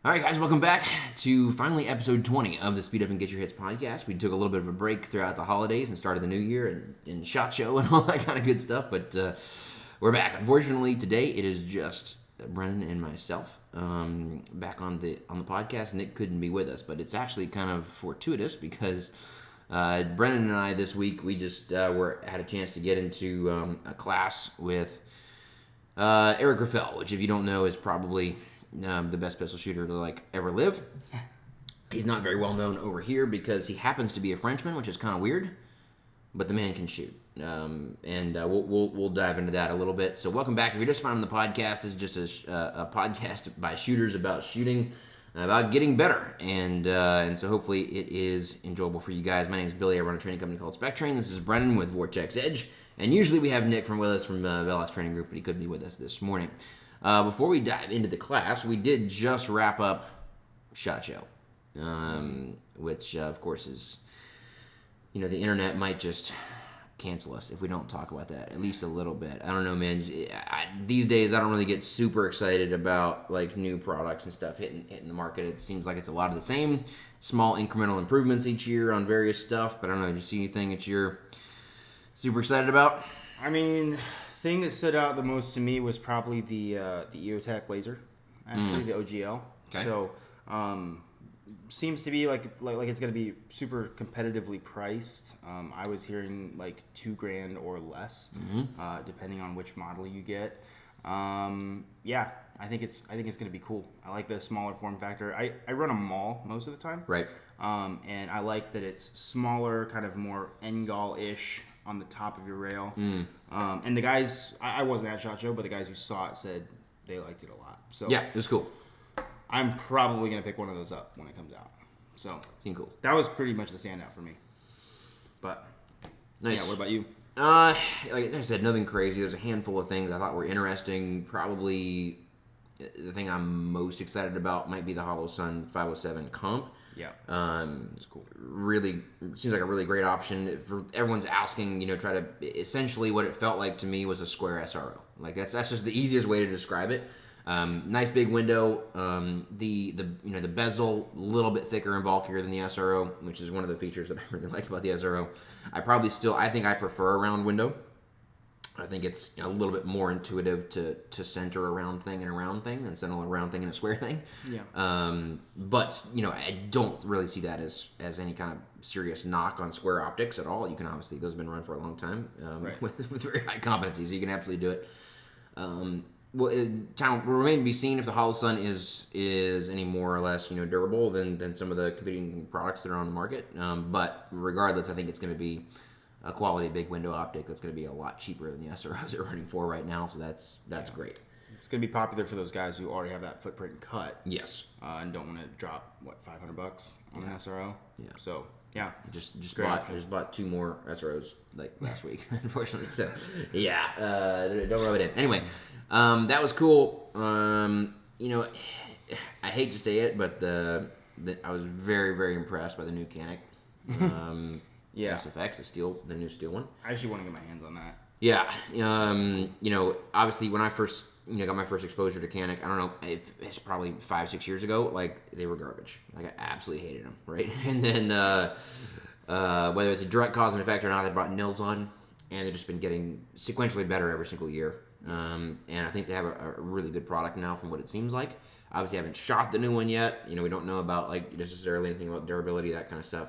All right, guys, welcome back to finally episode 20 of the Speed Up and Get Your Hits podcast. We took a little bit of a break throughout the holidays and started the new year and SHOT Show and all that kind of good stuff, but we're back. Unfortunately, today it is just Brennan and myself back on the podcast. Nick couldn't be with us, but it's actually kind of fortuitous because Brennan and I this week, we just had a chance to get into a class with Eric Grauffel, which if you don't know is probably the best pistol shooter to ever live. He's not very well known over here because he happens to be a Frenchman, which is kind of weird, but the man can shoot. We'll dive into that a little bit. So welcome back. If you're just finding the podcast, this is just a podcast by shooters about shooting, about getting better, and so hopefully it is enjoyable for you guys. My name is Billy. I run a training company called SpecTrain. This is Brennan with Vortex Edge, and usually we have Nick with us from Velox Training Group, but he couldn't be with us this morning. Before we dive into the class, we did just wrap up SHOT Show, which of course is, the internet might just cancel us if we don't talk about that at least a little bit. I don't know, man. These days I don't really get super excited about new products and stuff hitting the market. It seems like it's a lot of the same small incremental improvements each year on various stuff. But I don't know. Did you see anything that you're super excited about? I mean, thing that stood out the most to me was probably the EOTech laser, actually the OGL. Okay. So seems to be like it's going to be super competitively priced. I was hearing $2,000 or less, depending on which model you get. Yeah, I think it's going to be cool. I like the smaller form factor. I run a maul most of the time, right? And I like that it's smaller, kind of more Engall-ish on the top of your rail. And the guys, I wasn't at SHOT Show, but the guys who saw it said they liked it a lot. So yeah, it was cool. I'm probably going to pick one of those up when it comes out. So seemed cool. That was pretty much the standout for me. But nice. Yeah, what about you? Like I said, nothing crazy. There's a handful of things I thought were interesting. Probably the thing I'm most excited about might be the HoloSun 507 Comp. Yeah. It's cool. Really seems like a really great option. For everyone's asking, try to essentially what it felt like to me was a square SRO. That's just the easiest way to describe it. Nice big window. The bezel a little bit thicker and bulkier than the SRO, which is one of the features that I really like about the SRO. I think I prefer a round window. I think it's a little bit more intuitive to center a round thing in a round thing than center a round thing in a square thing. Yeah. But I don't really see that as any kind of serious knock on square optics at all. You can obviously, those have been run for a long time right. with very high competency, so you can absolutely do it. Well, it will remain to be seen if the HoloSun is any more or less durable than some of the competing products that are on the market. But regardless, I think it's going to be a quality big window optic that's going to be a lot cheaper than the SROs are running for right now. So that's great. It's going to be popular for those guys who already have that footprint cut. Yes. And don't want to drop $500 on an SRO. Yeah. So yeah, just bought two more SROs last week, unfortunately. So yeah, don't rub it in. Anyway. That was cool. I hate to say it, but I was very, very impressed by the new Canic. Yeah. SFX, the new steel one. I actually want to get my hands on that. Yeah. Obviously when I first, got my first exposure to Canic, I don't know, it's probably 5-6 years ago, they were garbage. I absolutely hated them, right? And then, whether it's a direct cause and effect or not, they brought nils on, and they've just been getting sequentially better every single year. And I think they have a really good product now from what it seems like. Obviously, I haven't shot the new one yet. We don't know about necessarily anything about durability, that kind of stuff.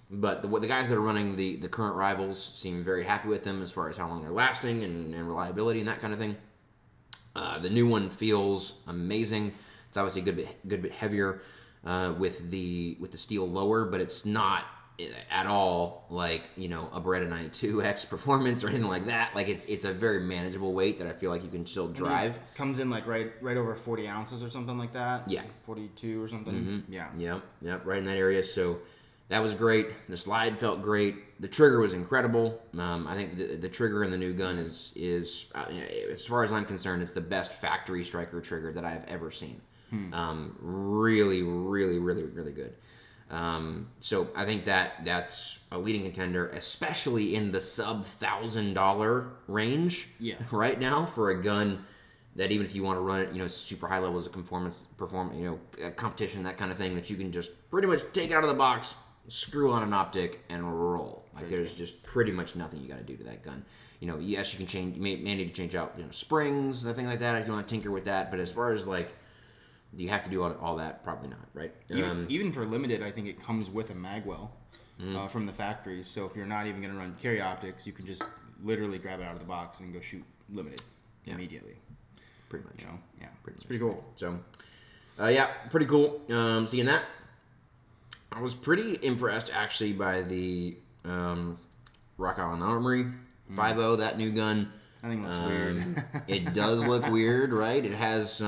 But the guys that are running the current rivals seem very happy with them as far as how long they're lasting and reliability and that kind of thing. The new one feels amazing. It's obviously a good bit heavier with the steel lower, but it's not at all a Beretta 92X performance or anything like that. It's a very manageable weight that I feel like you can still drive. It comes in right over 40 ounces or something like that. Yeah. 42 or something. Mm-hmm. Yeah. Yep. Right in that area. So that was great. The slide felt great. The trigger was incredible. I think the trigger in the new gun is as far as I'm concerned, it's the best factory striker trigger that I've ever seen. Really, really, really, really good. So I think that's a leading contender, especially in the sub $1,000 range right now for a gun that even if you want to run it, super high levels of competition, that kind of thing, that you can just pretty much take it out of the box, screw on an optic, and roll. Like, there's just pretty much nothing you got to do to that gun. Yes, you can change. You may need to change out, springs and things like that if you want to tinker with that. But as far as like, do you have to do all that? Probably not, right? Even for limited, I think it comes with a magwell from the factory. So if you're not even going to run carry optics, you can just literally grab it out of the box and go shoot limited immediately. Pretty much. It's pretty cool. So, pretty cool. Seeing that, I was pretty impressed actually by the Rock Island Armory 5.0, that new gun. I think it looks weird. It does look weird, right? It has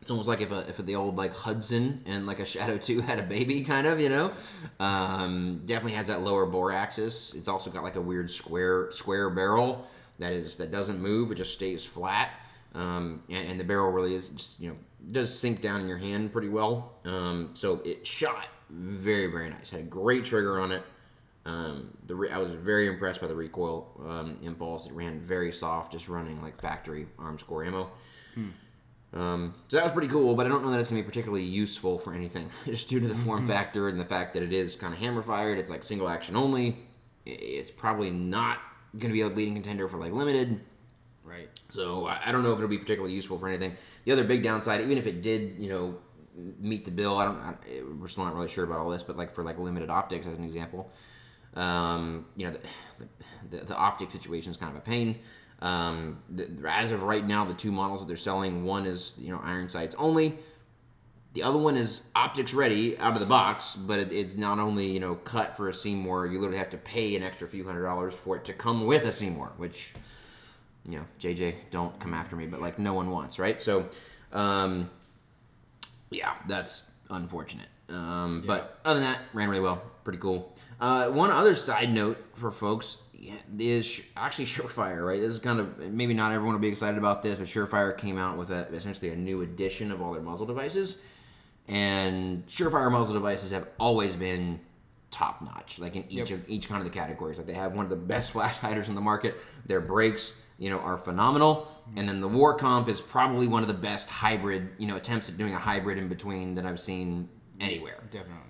it's almost like if the old like Hudson and like a Shadow 2 had a baby, kind of, definitely has that lower bore axis. It's also got like a weird square barrel that doesn't move. It just stays flat. And the barrel really is just, does sink down in your hand pretty well. So it shot very, very nice. Had a great trigger on it. I was very impressed by the recoil impulse. It ran very soft, just running like factory arms core ammo. So that was pretty cool, but I don't know that it's going to be particularly useful for anything, just due to the form factor and the fact that it is kind of hammer fired. It's like single action only. It's probably not going to be a leading contender for like limited. Right. So I don't know if it'll be particularly useful for anything. The other big downside, even if it did, meet the bill, we're still not really sure about all this, but like for like limited optics as an example, the optic situation is kind of a pain. As of right now, the two models that they're selling, one is iron sights only. The other one is optics ready out of the box, but it's not only cut for a Seymour. You literally have to pay an extra few $100s for it to come with a Seymour, which JJ, don't come after me, but like no one wants, right? So, that's unfortunate. But other than that, ran really well, pretty cool. One other side note for folks is actually Surefire, right? This is kind of, maybe not everyone will be excited about this, but Surefire came out with essentially a new edition of all their muzzle devices. And Surefire muzzle devices have always been top notch, like in each kind of the categories. Like they have one of the best flash hiders in the market. Their brakes, are phenomenal. And then the War Comp is probably one of the best hybrid, attempts at doing a hybrid in between that I've seen anywhere. Definitely.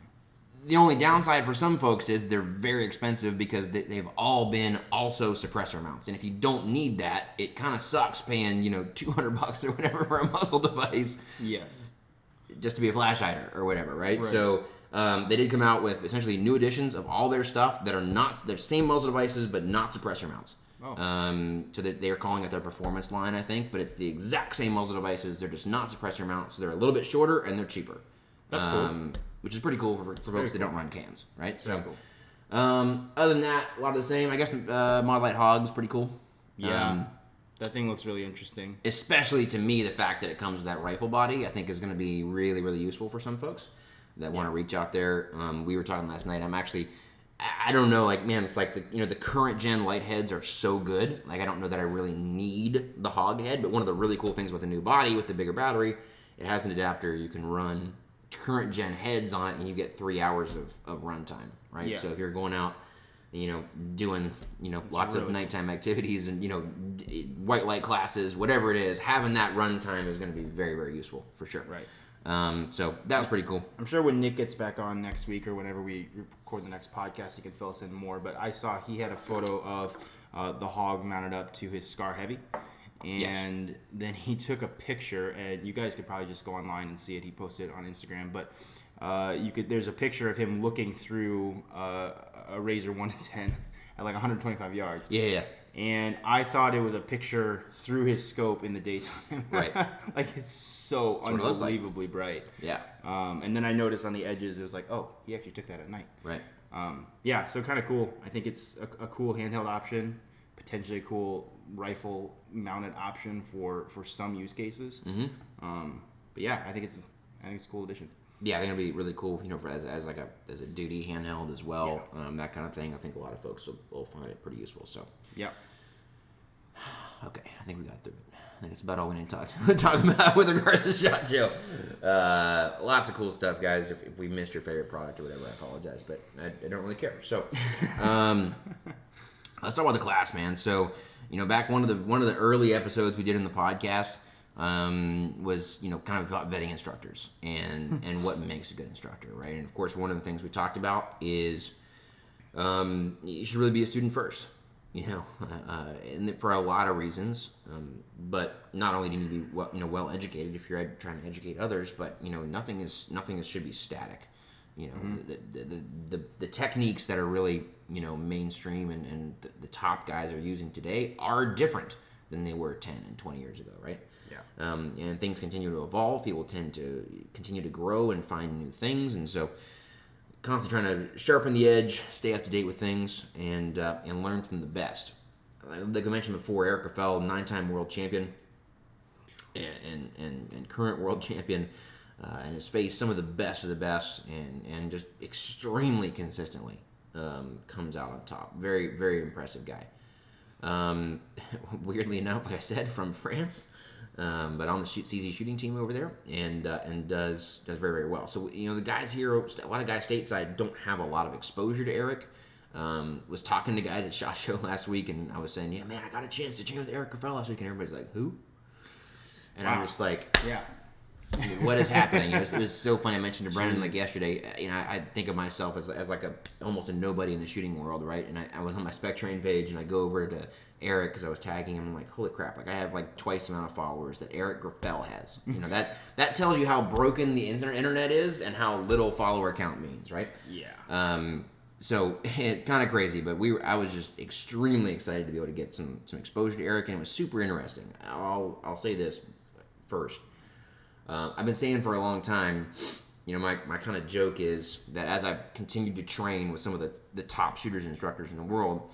The only downside for some folks is they're very expensive because they've all been also suppressor mounts. And if you don't need that, it kind of sucks paying, $200 or whatever for a muzzle device. Yes. Just to be a flash hider or whatever, right? So they did come out with essentially new editions of all their stuff that are not their same muzzle devices, but not suppressor mounts. So they're calling it their performance line, I think, but it's the exact same muzzle devices. They're just not suppressor mounts, so they're a little bit shorter and they're cheaper. That's cool. Which is pretty cool for folks that don't run cans, right? Very cool. Other than that, a lot of the same. I guess Mod Light Hog's pretty cool. Yeah. That thing looks really interesting. Especially to me, the fact that it comes with that rifle body, I think is going to be really, really useful for some folks that want to reach out there. We were talking last night. I don't know, like, man, it's like the current gen light heads are so good. Like, I don't know that I really need the hog head, but one of the really cool things with the new body, with the bigger battery, it has an adapter. You can run current gen heads on it and you get 3 hours of runtime, right? Yeah. So if you're going out, doing, lots of nighttime activities and, white light classes, whatever it is, having that runtime is going to be very, very useful for sure. Right. So that was pretty cool. I'm sure when Nick gets back on next week or whenever we record the next podcast, he can fill us in more. But I saw he had a photo of the hog mounted up to his Scar Heavy. And then he took a picture, and you guys could probably just go online and see it. He posted it on Instagram. But there's a picture of him looking through a Razor 1-10 at like 125 yards. Yeah. And I thought it was a picture through his scope in the daytime. Right. Like, it's so unbelievably bright. Yeah. And then I noticed on the edges, it was like, oh, he actually took that at night. Right. So kind of cool. I think it's a cool handheld option, potentially a cool rifle mounted option for some use cases. But yeah, I think it's a cool addition. Yeah, I think it'll be really cool, as a duty handheld as well, that kind of thing. I think a lot of folks will find it pretty useful. So yeah. Okay, I think we got through it. I think it's about all we need to talk about with regards to SHOT Show. Lots of cool stuff, guys. If we missed your favorite product or whatever, I apologize, but I don't really care. So let's talk about the class, man. So back one of the early episodes we did in the podcast. was kind of about vetting instructors and what makes a good instructor, right? And of course, one of the things we talked about is you should really be a student first, and for a lot of reasons. But not only do you need to be well educated if you're trying to educate others, but nothing should be static. The techniques that are really mainstream and the top guys are using today are different than they were 10 and 20 years ago, right? Yeah. And things continue to evolve. People tend to continue to grow and find new things, and so constantly trying to sharpen the edge, stay up to date with things, and learn from the best. Like I mentioned before, Eric Grauffel, 9-time world champion and current world champion, and has faced some of the best, and just extremely consistently comes out on top. Very, very impressive guy. Weirdly enough, like I said, from France, but on the CZ shooting team over there, and does very, very well. So the guys here, a lot of guys stateside don't have a lot of exposure to Eric. Was talking to guys at SHOT Show last week, and I was saying, yeah, man, I got a chance to train with Eric Grauffel last week, and everybody's like, who? And I'm just like, yeah. What is happening? It was so funny. I mentioned to Brennan yesterday. I think of myself as like almost a nobody in the shooting world, right? And I was on my SpecTrain page, and I go over to Eric because I was tagging him. I'm like, holy crap! Like I have like twice the amount of followers that Eric Grauffel has. That tells you how broken the internet is and how little follower count means, right? Yeah. So it's kind of crazy, but I was just extremely excited to be able to get some exposure to Eric, and it was super interesting. I'll say this first. I've been saying for a long time, my kind of joke is that as I've continued to train with some of the top shooters and instructors in the world,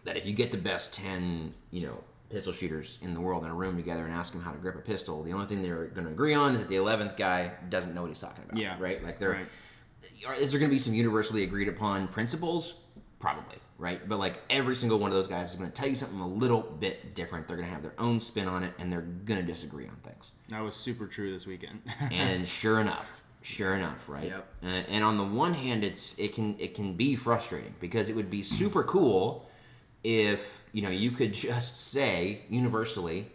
that if you get the best 10, pistol shooters in the world in a room together and ask them how to grip a pistol, the only thing they're going to agree on is that the 11th guy doesn't know what he's talking about. Yeah. Right? Like Right. Is there going to be some universally agreed upon principles? Probably, right? But like every single one of those guys is going to tell you something a little bit different. They're going to have their own spin on it, and they're going to disagree on things. That was super true this weekend. And sure enough, right? Yep. And on the one hand, it can be frustrating because it would be super cool if you could just say universally,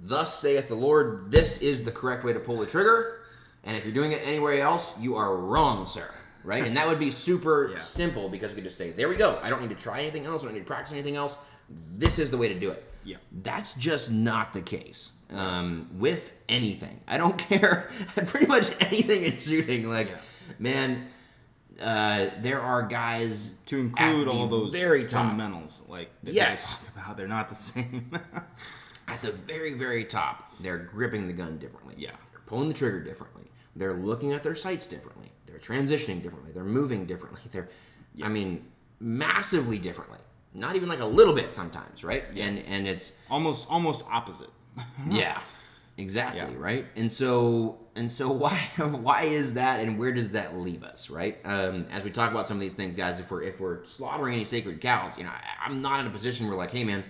"Thus saith the Lord, this is the correct way to pull the trigger, and if you're doing it anywhere else, you are wrong, sir." Right? And that would be super simple because we could just say, there we go. I don't need to try anything else. I don't need to practice anything else. This is the way to do it. Yeah. That's just not the case with anything. I don't care. Pretty much anything in shooting. Man, there are guys to include all those very top fundamentals, like that yes, talk about, they're not the same. At the very, very top, they're gripping the gun differently. Yeah. They're pulling the trigger differently. They're looking at their sights differently. They're transitioning differently. They're moving differently. Massively differently. Not even like a little bit sometimes, right? Yeah. And it's almost opposite. Yeah, exactly, Yeah. right? And so why is that, and where does that leave us, right? As we talk about some of these things, guys, if we're slaughtering any sacred cows, I'm not in a position where like, hey, man,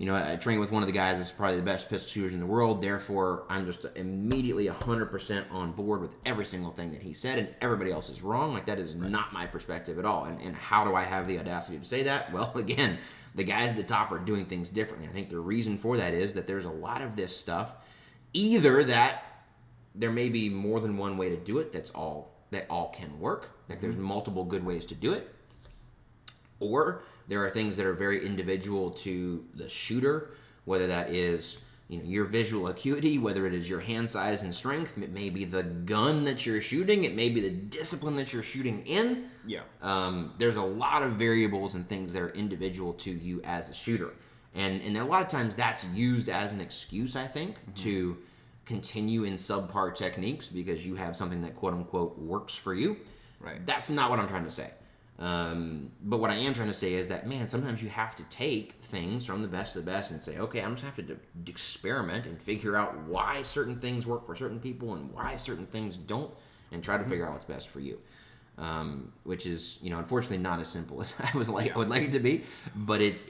I train with one of the guys that's probably the best pistol shooters in the world. Therefore, I'm just immediately 100% on board with every single thing that he said, and everybody else is wrong. Like, that is not my perspective at all. And how do I have the audacity to say that? Well, again, the guys at the top are doing things differently. I think the reason for that is that there's a lot of this stuff, either that there may be more than one way to do it that all can work. Like, there's multiple good ways to do it. Or there are things that are very individual to the shooter, whether that is your visual acuity, whether it is your hand size and strength, it may be the gun that you're shooting, it may be the discipline that you're shooting in. Yeah. There's a lot of variables and things that are individual to you as a shooter. And a lot of times that's used as an excuse, I think, to continue in subpar techniques because you have something that quote-unquote works for you. Right. That's not what I'm trying to say. But what I am trying to say is that, man, sometimes you have to take things from the best of the best and say, okay, I'm just going to have to experiment and figure out why certain things work for certain people and why certain things don't, and try to figure out what's best for you. Which is, unfortunately not as simple as I would like it to be, but it's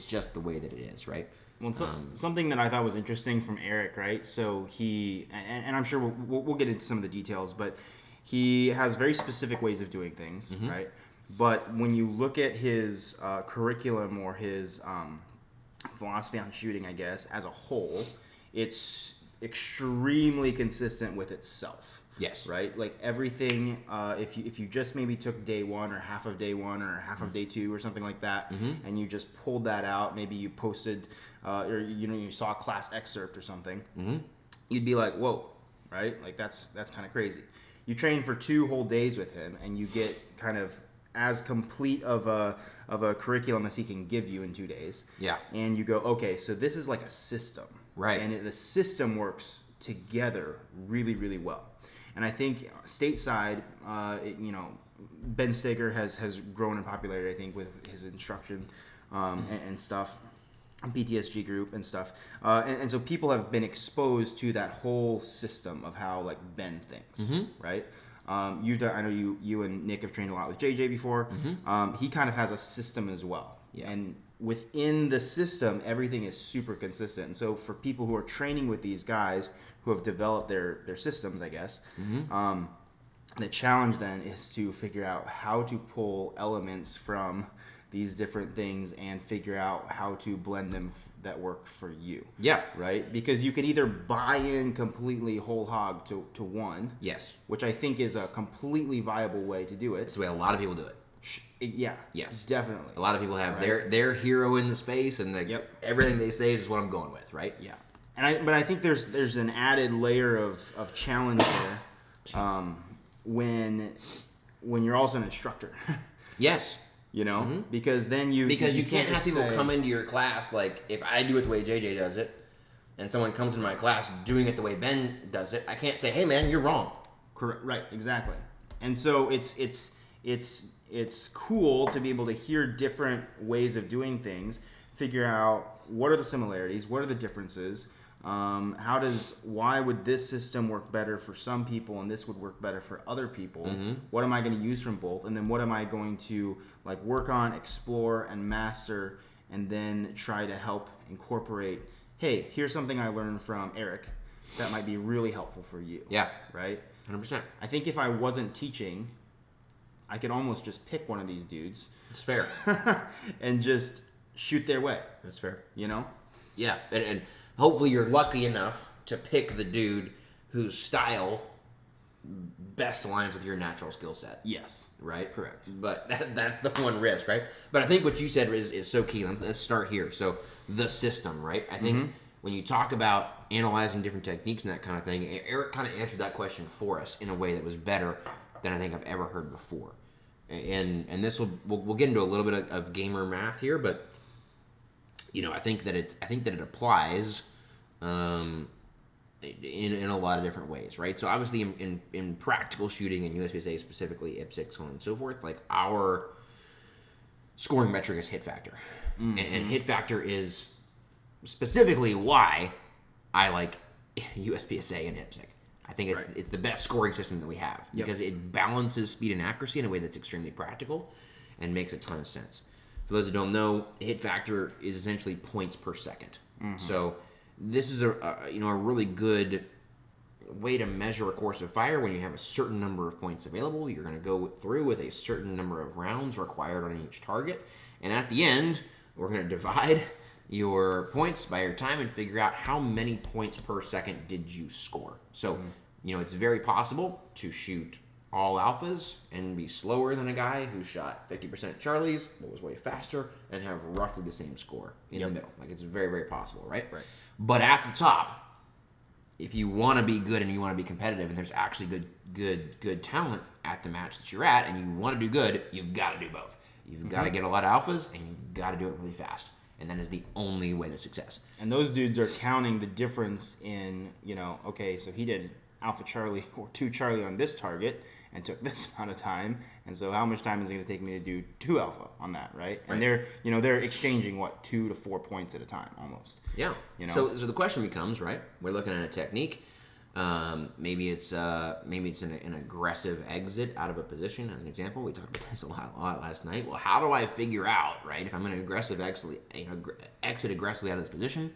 just the way that it is, right? Well, something that I thought was interesting from Eric, right? So he, and I'm sure we'll get into some of the details, but he has very specific ways of doing things, right? But when you look at his curriculum or his philosophy on shooting, I guess, as a whole, it's extremely consistent with itself. Yes. Right? Like everything, if you just maybe took day one or half of day one or half of day two or something like that, and you just pulled that out, maybe you posted, or you saw a class excerpt or something, you'd be like, whoa, right? Like that's kind of crazy. You train for 2 whole days with him, and you get kind of as complete of a curriculum as he can give you in 2 days. Yeah. And you go, okay, so this is like a system. Right. And the system works together really, really well. And I think stateside, Ben Steger has grown in popularity, I think, with his instruction and stuff, PTSG group and stuff. And so people have been exposed to that whole system of how, like, Ben thinks, right? You've done, I know you and Nick have trained a lot with JJ before. He kind of has a system as well. Yeah. And within the system, everything is super consistent. And so for people who are training with these guys who have developed their systems, I guess, the challenge then is to figure out how to pull elements from these different things and figure out how to blend them that work for you. Yeah. Right? Because you can either buy in completely whole hog to one. Yes. Which I think is a completely viable way to do it. That's the way a lot of people do it. Yeah. Yes. Definitely. A lot of people have their hero in the space, and everything they say is what I'm going with, right? Yeah. But I think there's an added layer of challenge there when you're also an instructor. Yes. Because then you can't have people come into your class, like, if I do it the way JJ does it, and someone comes into my class doing it the way Ben does it, I can't say, hey man, you're wrong. Correct. Right. Exactly. And so it's cool to be able to hear different ways of doing things, figure out what are the similarities, what are the differences, why would this system work better for some people and this would work better for other people? What am I going to use from both? And then what am I going to work on, explore, and master, and then try to help incorporate, hey, here's something I learned from Eric that might be really helpful for you. Yeah. Right? 100%. I think if I wasn't teaching, I could almost just pick one of these dudes. It's fair. And just shoot their way. That's fair. Yeah. And hopefully you're lucky enough to pick the dude whose style best aligns with your natural skill set. Yes. Right? Correct. But that's the one risk, right? But I think what you said is so key. Let's start here. So the system, right? I think when you talk about analyzing different techniques and that kind of thing, Eric kind of answered that question for us in a way that was better than I think I've ever heard before. And this we'll get into a little bit of gamer math here, but I think that it applies in a lot of different ways, right? So obviously in practical shooting and USPSA specifically, IPSC, so on and so forth, like our scoring metric is hit factor, and hit factor is specifically why I like USPSA and IPSC. I think it's the best scoring system that we have because it balances speed and accuracy in a way that's extremely practical and makes a ton of sense. For those who don't know, hit factor is essentially points per second. So this is a really good way to measure a course of fire. When you have a certain number of points available, you're going to go through with a certain number of rounds required on each target, and at the end, we're going to divide your points by your time and figure out how many points per second did you score. So, it's very possible to shoot all alphas and be slower than a guy who shot 50% Charlies, but was way faster, and have roughly the same score in the middle. Like, it's very, very possible, right? Right. But at the top, if you want to be good and you want to be competitive, and there's actually good talent at the match that you're at, and you want to do good, you've got to do both. You've got to get a lot of alphas, and you've got to do it really fast. And that is the only way to success. And those dudes are counting the difference in, okay, so he did Alpha Charlie or 2 Charlie on this target and took this amount of time. And so how much time is it going to take me to do 2 Alpha on that, right? And they're exchanging, 2 to 4 points at a time almost. Yeah. So the question becomes, right, we're looking at a technique. Maybe it's an aggressive exit out of a position, as an example. We talked about this a lot last night. Well, how do I figure out, right, if I'm going to exit aggressively out of this position,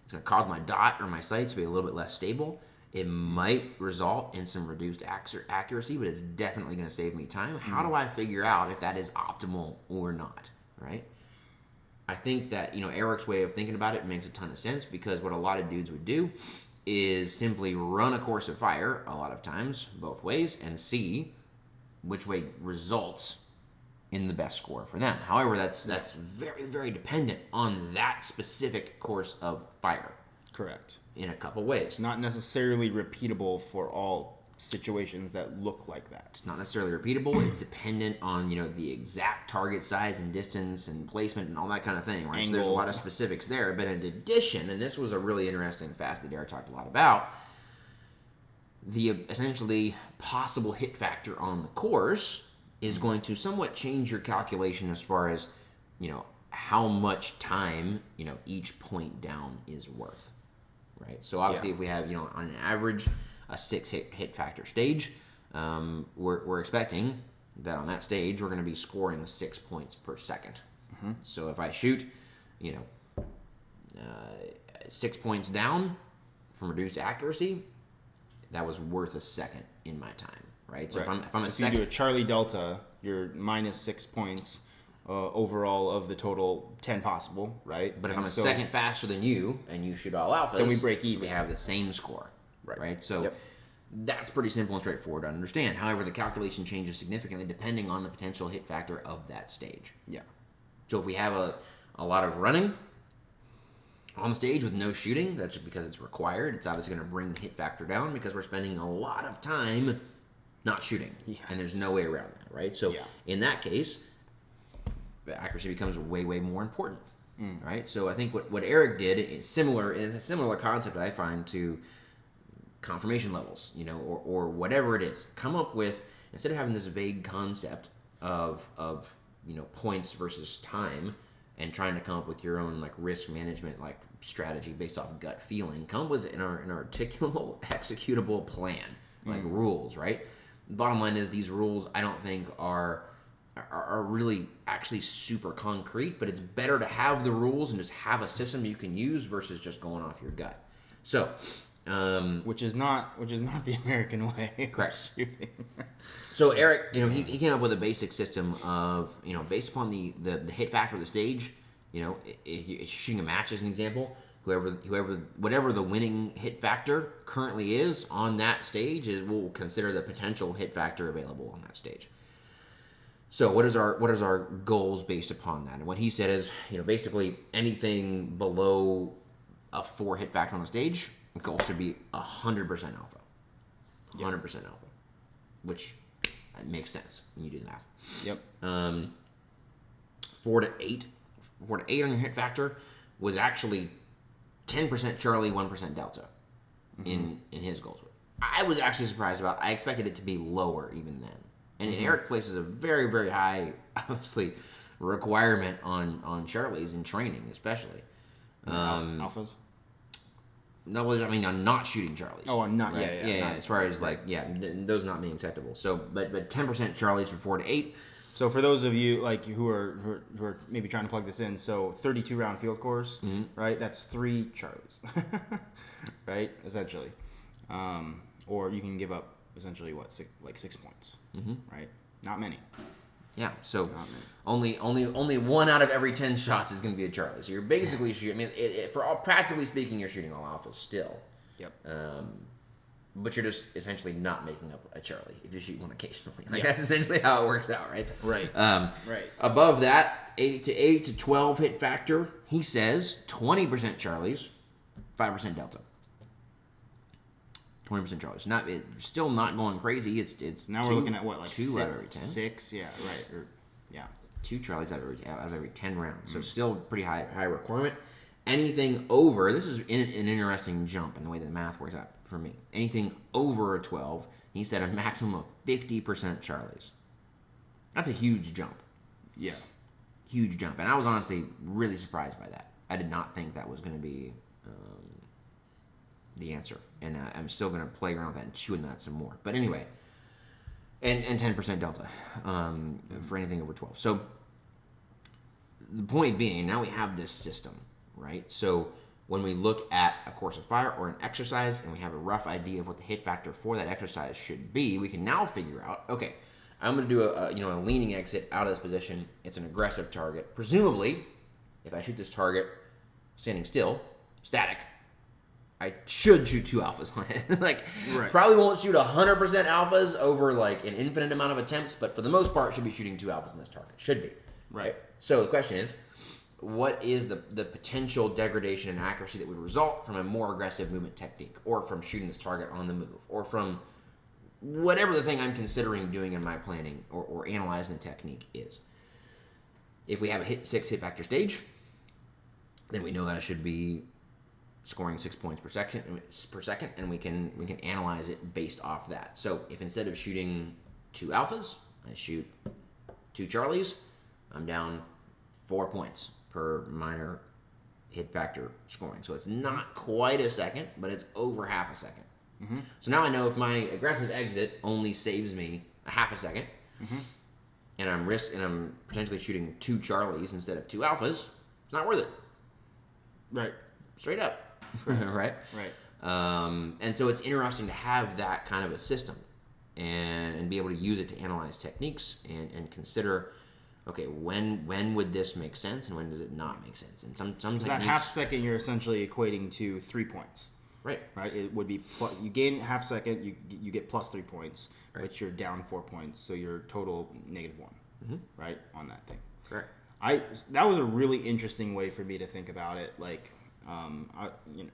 it's going to cause my dot or my sights to be a little bit less stable. It might result in some reduced accuracy, but it's definitely going to save me time. How do I figure out if that is optimal or not, right? I think that, Eric's way of thinking about it makes a ton of sense, because what a lot of dudes would do is simply run a course of fire a lot of times, both ways, and see which way results in the best score for them. However, that's very, very dependent on that specific course of fire. Correct. In a couple ways. It's not necessarily repeatable for all situations that look like that. It's not necessarily repeatable. It's dependent on, the exact target size and distance and placement and all that kind of thing, right? So there's a lot of specifics there. But in addition, and this was a really interesting facet that Eric talked a lot about, the essentially possible hit factor on the course is going to somewhat change your calculation as far as, how much time, each point down is worth, right? So obviously if we have, on an average, a 6 hit factor stage, we're expecting that on that stage we're going to be scoring 6 points per second. Mm-hmm. So if I shoot, 6 points down from reduced accuracy, that was worth a second in my time, right? So right. if I'm if you do a Charlie Delta, you're minus 6 points overall of the total 10 possible, right? But if I'm a second faster than you and you shoot all alphas, then we break even. We have the same score. Right? So Yep. that's pretty simple and straightforward to understand. However, the calculation changes significantly depending on the potential hit factor of that stage. Yeah. So if we have a lot of running on the stage with no shooting, that's just because it's required. It's obviously going to bring the hit factor down because we're spending a lot of time not shooting. Yeah. And there's no way around that, right? So in that case, the accuracy becomes way, way more important. Right? So I think what Eric did is a similar concept I find to confirmation levels, or whatever it is. Come up with, instead of having this vague concept of points versus time and trying to come up with your own risk management strategy based off gut feeling, come up with an articulable, executable plan, rules, right? Bottom line is these rules I don't think are really actually super concrete, but it's better to have the rules and just have a system you can use versus just going off your gut. So which is not the American way. Correct. So Eric, he came up with a basic system of, based upon the hit factor of the stage, if you're shooting a match as an example, whatever the winning hit factor currently is on that stage we'll consider the potential hit factor available on that stage. So what is our goals based upon that? And what he said is, basically anything below a 4 hit factor on the stage, the goal should be 100% alpha. 100% alpha. Which makes sense when you do the math. Yep. 4 to 8 on your hit factor was actually 10% Charlie, 1% Delta in his goals. I was actually surprised about. I expected it to be lower even then. And Eric places a very, very high, obviously, requirement on Charlies in training, especially. Alphas? No, on not shooting Charlies. Oh, on not, right? Yeah. As far as those not being acceptable. So, but 10% Charlies from 4 to 8. So for those of you who are maybe trying to plug this in, so 32 round field course, right? That's 3 Charlies, right? Essentially, or you can give up essentially 6 points, right? Not many. Yeah, so only 1 out of every 10 shots is going to be a Charlie. So you're basically shooting. For all practically speaking, you're shooting all alphas still. Yep. But you're just essentially not making up a Charlie if you shoot one occasionally. That's essentially how it works out, right? Right. Right. Above that, 8 to 12 hit factor. He says 20% Charlies, 5% Delta. 20% Charlies. It's still not going crazy. It's now we're looking at what, 2 out of every 10. 6, yeah, right, 2 Charlies out of every 10 rounds. So still pretty high requirement. Anything over, this is an interesting jump in the way that the math works out for me. Anything over a 12, he said a maximum of 50% Charlies. That's a huge jump. Yeah. Huge jump. And I was honestly really surprised by that. I did not think that was going to be the answer. And I'm still going to play around with that and chew on that some more. But anyway, and 10% Delta for anything over 12. So the point being, now we have this system, right? So when we look at a course of fire or an exercise and we have a rough idea of what the hit factor for that exercise should be, we can now figure out, okay, I'm going to do a leaning exit out of this position. It's an aggressive target. Presumably, if I shoot this target standing still, static, I should shoot 2 alphas on it. Like, Right. probably won't shoot 100% alphas over like an infinite amount of attempts, but for the most part, should be shooting 2 alphas on this target. Should be. Right. So the question is, what is the potential degradation in accuracy that would result from a more aggressive movement technique, or from shooting this target on the move, or from whatever the thing I'm considering doing in my planning or analyzing the technique is? If we have a 6 hit factor stage, then we know that I should be scoring 6 points per second, and we can analyze it based off that. So if instead of shooting 2 alphas, I shoot 2 Charlies, I'm down 4 points per minor hit factor scoring. So it's not quite a second, but it's over half a second. Mm-hmm. So now I know if my aggressive exit only saves me a half a second, mm-hmm. and I'm potentially shooting 2 Charlies instead of 2 alphas, it's not worth it. Right. Straight up. Right? Right. And so it's interesting to have that kind of a system and be able to use it to analyze techniques and consider, okay, when would this make sense and when does it not make sense? And some techniques... that half second you're essentially equating to 3 points. Right. Right. It would be you gain half second, you get plus 3 points, right. but you're down 4 points, so you're total -1. Mm-hmm. Right on that thing. Correct. That was a really interesting way for me to think about it. Like,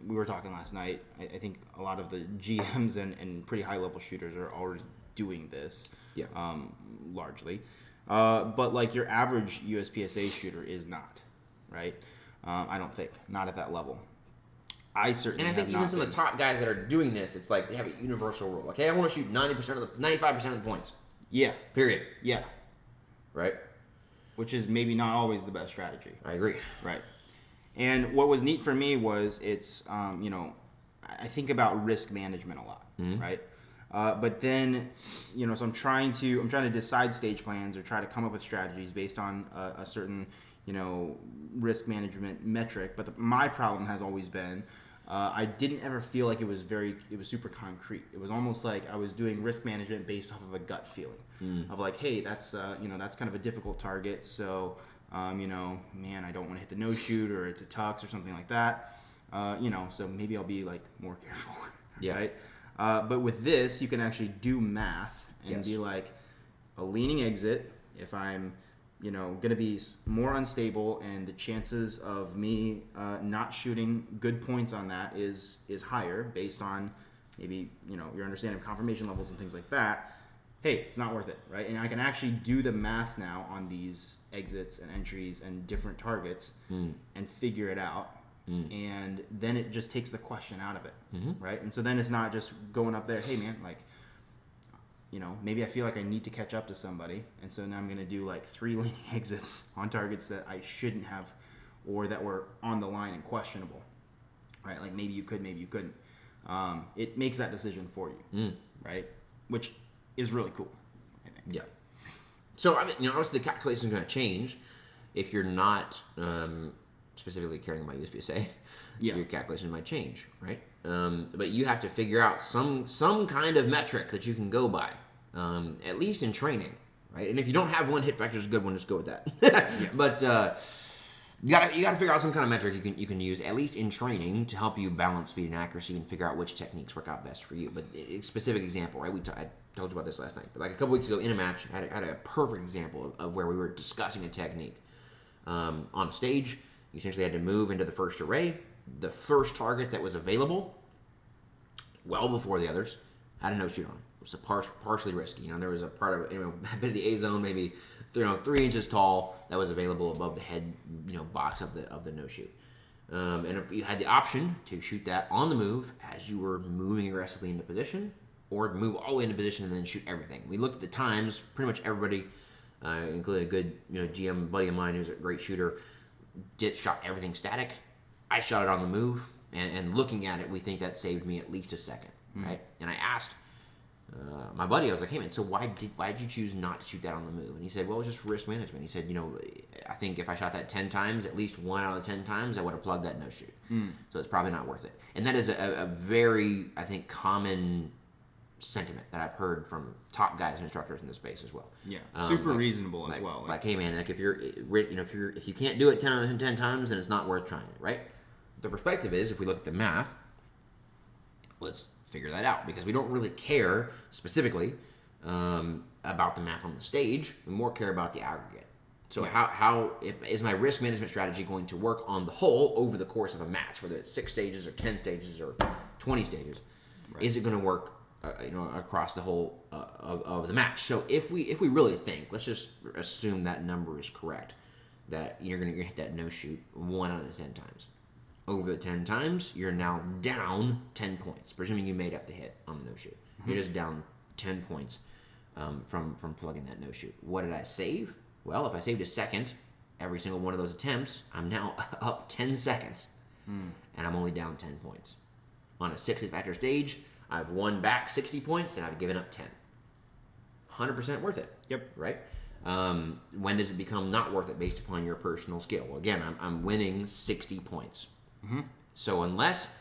we were talking last night. I think a lot of the GMs and pretty high level shooters are already doing this. Yeah. Largely, but like your average USPSA shooter is not, right? I don't think not at that level. I certainly. And I think even some of the top guys that are doing this, it's like they have a universal rule. Like, hey, I want to shoot 95% of the points. Yeah. Period. Yeah. Right. Which is maybe not always the best strategy. I agree. Right. And what was neat for me was it's, I think about risk management a lot, mm-hmm. right? But then, so I'm trying to decide stage plans or try to come up with strategies based on a certain, risk management metric. But my problem has always been, I didn't ever feel like it was super concrete. It was almost like I was doing risk management based off of a gut feeling of like, hey, that's kind of a difficult target. So, man, I don't want to hit the no shoot, or it's a tux or something like that. So maybe I'll be like more careful. Yeah. Right. But with this, you can actually do math and be like a leaning exit. If I'm, going to be more unstable, and the chances of me not shooting good points on that is higher based on maybe, your understanding of confirmation levels and things like that. Hey, it's not worth it, right? And I can actually do the math now on these exits and entries and different targets and figure it out. And then it just takes the question out of it, right? And so then it's not just going up there, hey, man, like, maybe I feel like I need to catch up to somebody. And so now I'm going to do like 3 leaning exits on targets that I shouldn't have, or that were on the line and questionable, right? Like maybe you could, maybe you couldn't. It makes that decision for you, right? Which is really cool, I think. Yeah. So, obviously the calculation is going to change if you're not specifically carrying my USPSA. Yeah. Your calculation might change, right? But you have to figure out some kind of metric that you can go by, at least in training, right? And if you don't have one, hit factor is a good one. Just go with that. Yeah. But you gotta figure out some kind of metric you can use, at least in training, to help you balance speed and accuracy and figure out which techniques work out best for you. But a specific example, right? I told you about this last night, but like a couple weeks ago in a match, I had a perfect example of where we were discussing a technique on a stage. You essentially had to move into the first array. The first target that was available, well before the others, had a no shoot on. It was partially risky. There was a part of a bit of the A zone, maybe 3 inches tall, that was available above the head box of the no shoot. And you had the option to shoot that on the move as you were moving aggressively into position, or move all the way into position and then shoot everything. We looked at the times. Pretty much everybody, including a good GM buddy of mine who's a great shooter, shot everything static. I shot it on the move, and looking at it, we think that saved me at least a second, right? And I asked my buddy, I was like, hey man, so why did you choose not to shoot that on the move? And he said, well, it was just for risk management. He said, I think if I shot that 10 times, at least 1 out of the 10 times, I would have plugged that no shoot. So it's probably not worth it. And that is a very, I think, common sentiment that I've heard from top guys and instructors in the space as well. Yeah, super reasonable as like, well. Like, hey man, like if you can't do it 10 out of 10 times, then it's not worth trying it, right? The perspective is, if we look at the math, let's figure that out, because we don't really care specifically about the math on the stage. We more care about the aggregate. So how is my risk management strategy going to work on the whole over the course of a match, whether it's 6 stages or 10 stages or 20 stages? Right. Is it going to work across the whole of the match? So if we really think, let's just assume that number is correct, that you're going to hit that no shoot 1 out of 10 times. Over the 10 times, you're now down 10 points, presuming you made up the hit on the no shoot. Mm-hmm. You're just down 10 points from plugging that no shoot. What did I save? Well, if I saved a second every single one of those attempts, I'm now up 10 seconds, and I'm only down 10 points. On a 60-factor stage, I've won back 60 points, and I've given up 10. 100% worth it. Yep. Right? When does it become not worth it based upon your personal skill? Well, again, I'm winning 60 points. Mm-hmm. So unless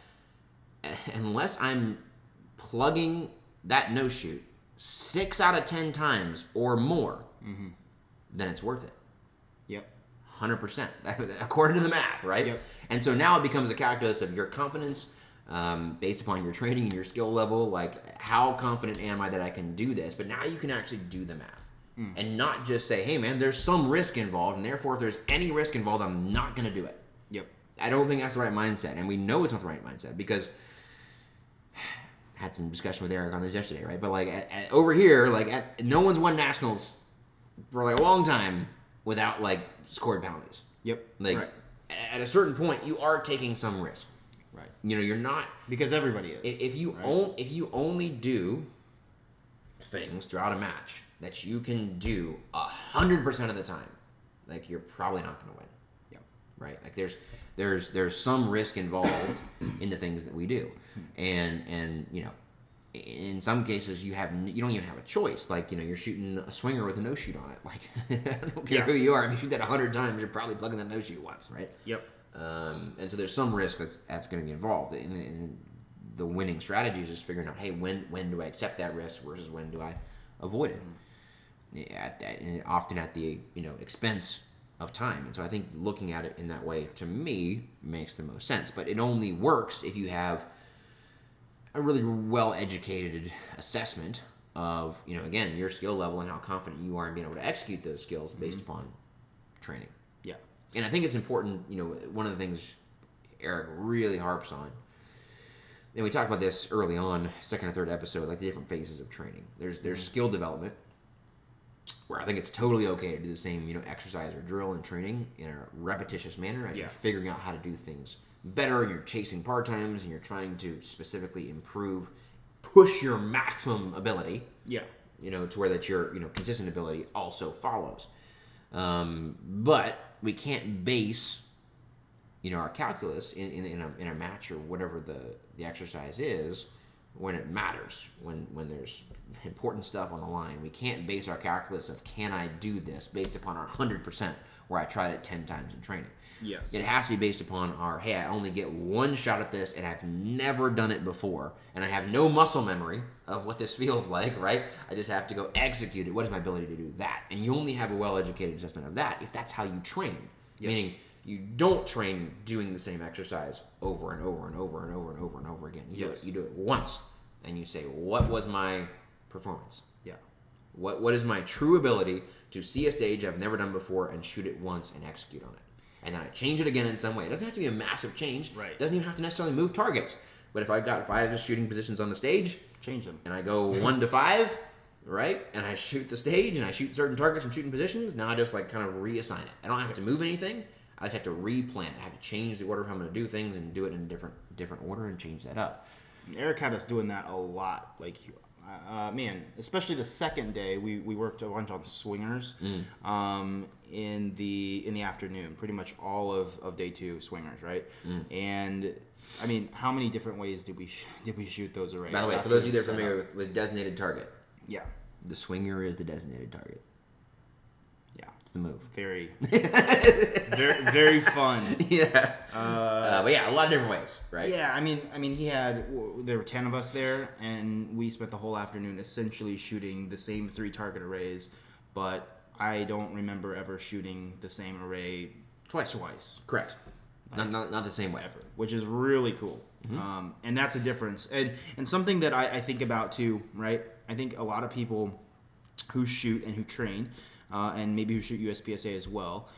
I'm plugging that no shoot 6 out of 10 times or more, then it's worth it. Yep. 100%, according to the math, right? Yep. And so now it becomes a calculus of your confidence based upon your training and your skill level. Like, how confident am I that I can do this? But now you can actually do the math and not just say, hey, man, there's some risk involved, and therefore if there's any risk involved, I'm not going to do it. Yep. I don't think that's the right mindset, and we know it's not the right mindset because I had some discussion with Eric on this yesterday, right? But like over here, like no one's won nationals for like a long time without like scored penalties. Yep. Like right. At a certain point, you are taking some risk. Right. You're not, because everybody is. If you only do things throughout a match that you can do 100% of the time, like you're probably not going to win. Yeah. Right. Like there's some risk involved in the things that we do, and in some cases you don't even have a choice. Like you're shooting a swinger with a no shoot on it. Like I don't care who you are. If you shoot that 100 times, you're probably plugging that no shoot once, right? Yep. And so there's some risk that's going to be involved. And the winning strategy is just figuring out, hey, when do I accept that risk versus when do I avoid it? Often at the expense of time. And so I think looking at it in that way, to me, makes the most sense. But it only works if you have a really well-educated assessment of, again, your skill level and how confident you are in being able to execute those skills based upon training. Yeah. And I think it's important, one of the things Eric really harps on, and we talked about this early on, second or third episode, like the different phases of training. There's skill development, where I think it's totally okay to do the same, exercise or drill and training in a repetitious manner as you're figuring out how to do things better, and you're chasing part times, and you're trying to specifically push your maximum ability. Yeah. To where that your, consistent ability also follows. But we can't base, our calculus in a match or whatever the exercise is when it matters, when there's important stuff on the line. We can't base our calculus of can I do this based upon our 100% where I tried it 10 times in training. Yes. It has to be based upon our, hey, I only get one shot at this and I've never done it before and I have no muscle memory of what this feels like, right? I just have to go execute it. What is my ability to do that? And you only have a well-educated assessment of that if that's how you train. Yes. Meaning you don't train doing the same exercise over and over and over and over and over and over again. You do it once and you say, what was my performance? Yeah. What is my true ability to see a stage I've never done before and shoot it once and execute on it? And then I change it again in some way. It doesn't have to be a massive change. Right. It doesn't even have to necessarily move targets. But if I have 5 shooting positions on the stage, change them. And I go 1 to 5, right? And I shoot the stage and I shoot certain targets from shooting positions. Now I just kind of reassign it. I don't have to move anything. I just have to replan it. I have to change the order of how I'm going to do things and do it in a different order and change that up. Eric had us doing that a lot. Like, man, especially the second day, we worked a bunch on swingers in the afternoon. Pretty much all of day 2 swingers, right? And I mean, how many different ways did we shoot those arrays? By the way, for those of you that are familiar with designated target, yeah, the swinger is the designated target. Yeah, it's the move. Very, very fun. Yeah. But yeah, a lot of different ways, right? Yeah, I mean, there were 10 of us there, and we spent the whole afternoon essentially shooting the same 3 target arrays, but I don't remember ever shooting the same array twice. Correct. Not the same way. Ever, which is really cool. Mm-hmm. And that's a difference. And something that I think about too, right? I think a lot of people who shoot and who train, and maybe who shoot USPSA as well,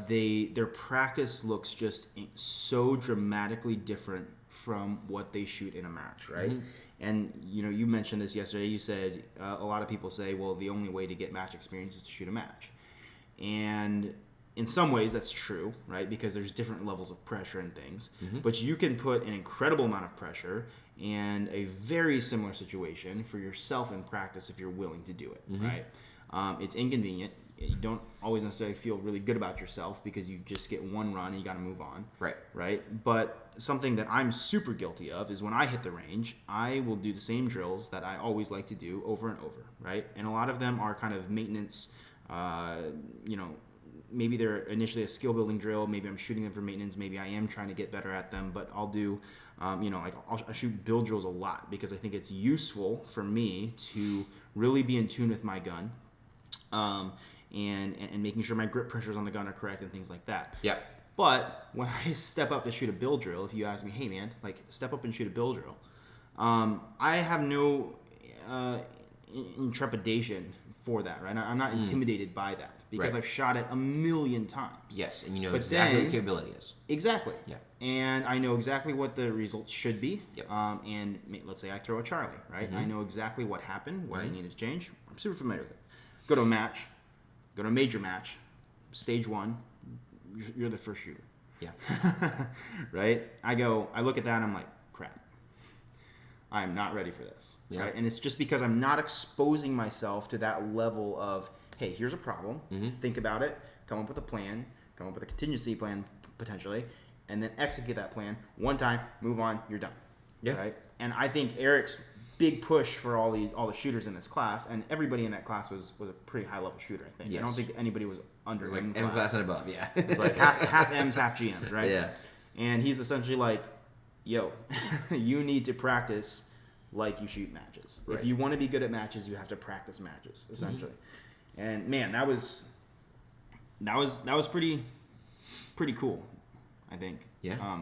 their practice looks just so dramatically different from what they shoot in a match, right? Mm-hmm. And you mentioned this yesterday. You said a lot of people say, well, the only way to get match experience is to shoot a match, and in some ways that's true, right? Because there's different levels of pressure and things. Mm-hmm. But you can put an incredible amount of pressure and a very similar situation for yourself in practice if you're willing to do it, mm-hmm. right? It's inconvenient. You don't always necessarily feel really good about yourself because you just get one run and you got to move on. Right? But something that I'm super guilty of is when I hit the range, I will do the same drills that I always like to do over and over, right? And a lot of them are kind of maintenance, maybe they're initially a skill building drill. Maybe I'm shooting them for maintenance. Maybe I am trying to get better at them. But I'll do, I shoot build drills a lot because I think it's useful for me to really be in tune with my gun, and making sure my grip pressures on the gun are correct and things like that. Yeah. But when I step up to shoot a build drill, if you ask me, hey man, like step up and shoot a build drill, I have no trepidation for that, right? I'm not intimidated by that because I've shot it a million times. Yes, and you know exactly what the capability is. Exactly. Yeah. And I know exactly what the results should be. Yep. And let's say I throw a Charlie, right? Mm-hmm. I know exactly what happened, what I needed to change. I'm super familiar with it. Go to a match, go to a major match, stage 1, you're the first shooter. Yeah. Right? I look at that and I'm like, crap. I am not ready for this. Yeah. Right? And it's just because I'm not exposing myself to that level of, hey, here's a problem. Mm-hmm. Think about it. Come up with a plan. Come up with a contingency plan, potentially. And then execute that plan. One time, move on, you're done. Yeah. Right? And I think Eric's big push for all the shooters in this class, and everybody in that class was a pretty high-level shooter, I think. Yes. I don't think anybody was under him. Like M class and above, yeah. It's like half M's, half GMs, right? Yeah. And he's essentially like, yo, you need to practice like you shoot matches. Right. If you want to be good at matches, you have to practice matches, essentially. Mm-hmm. And man, that was pretty cool, I think. Yeah.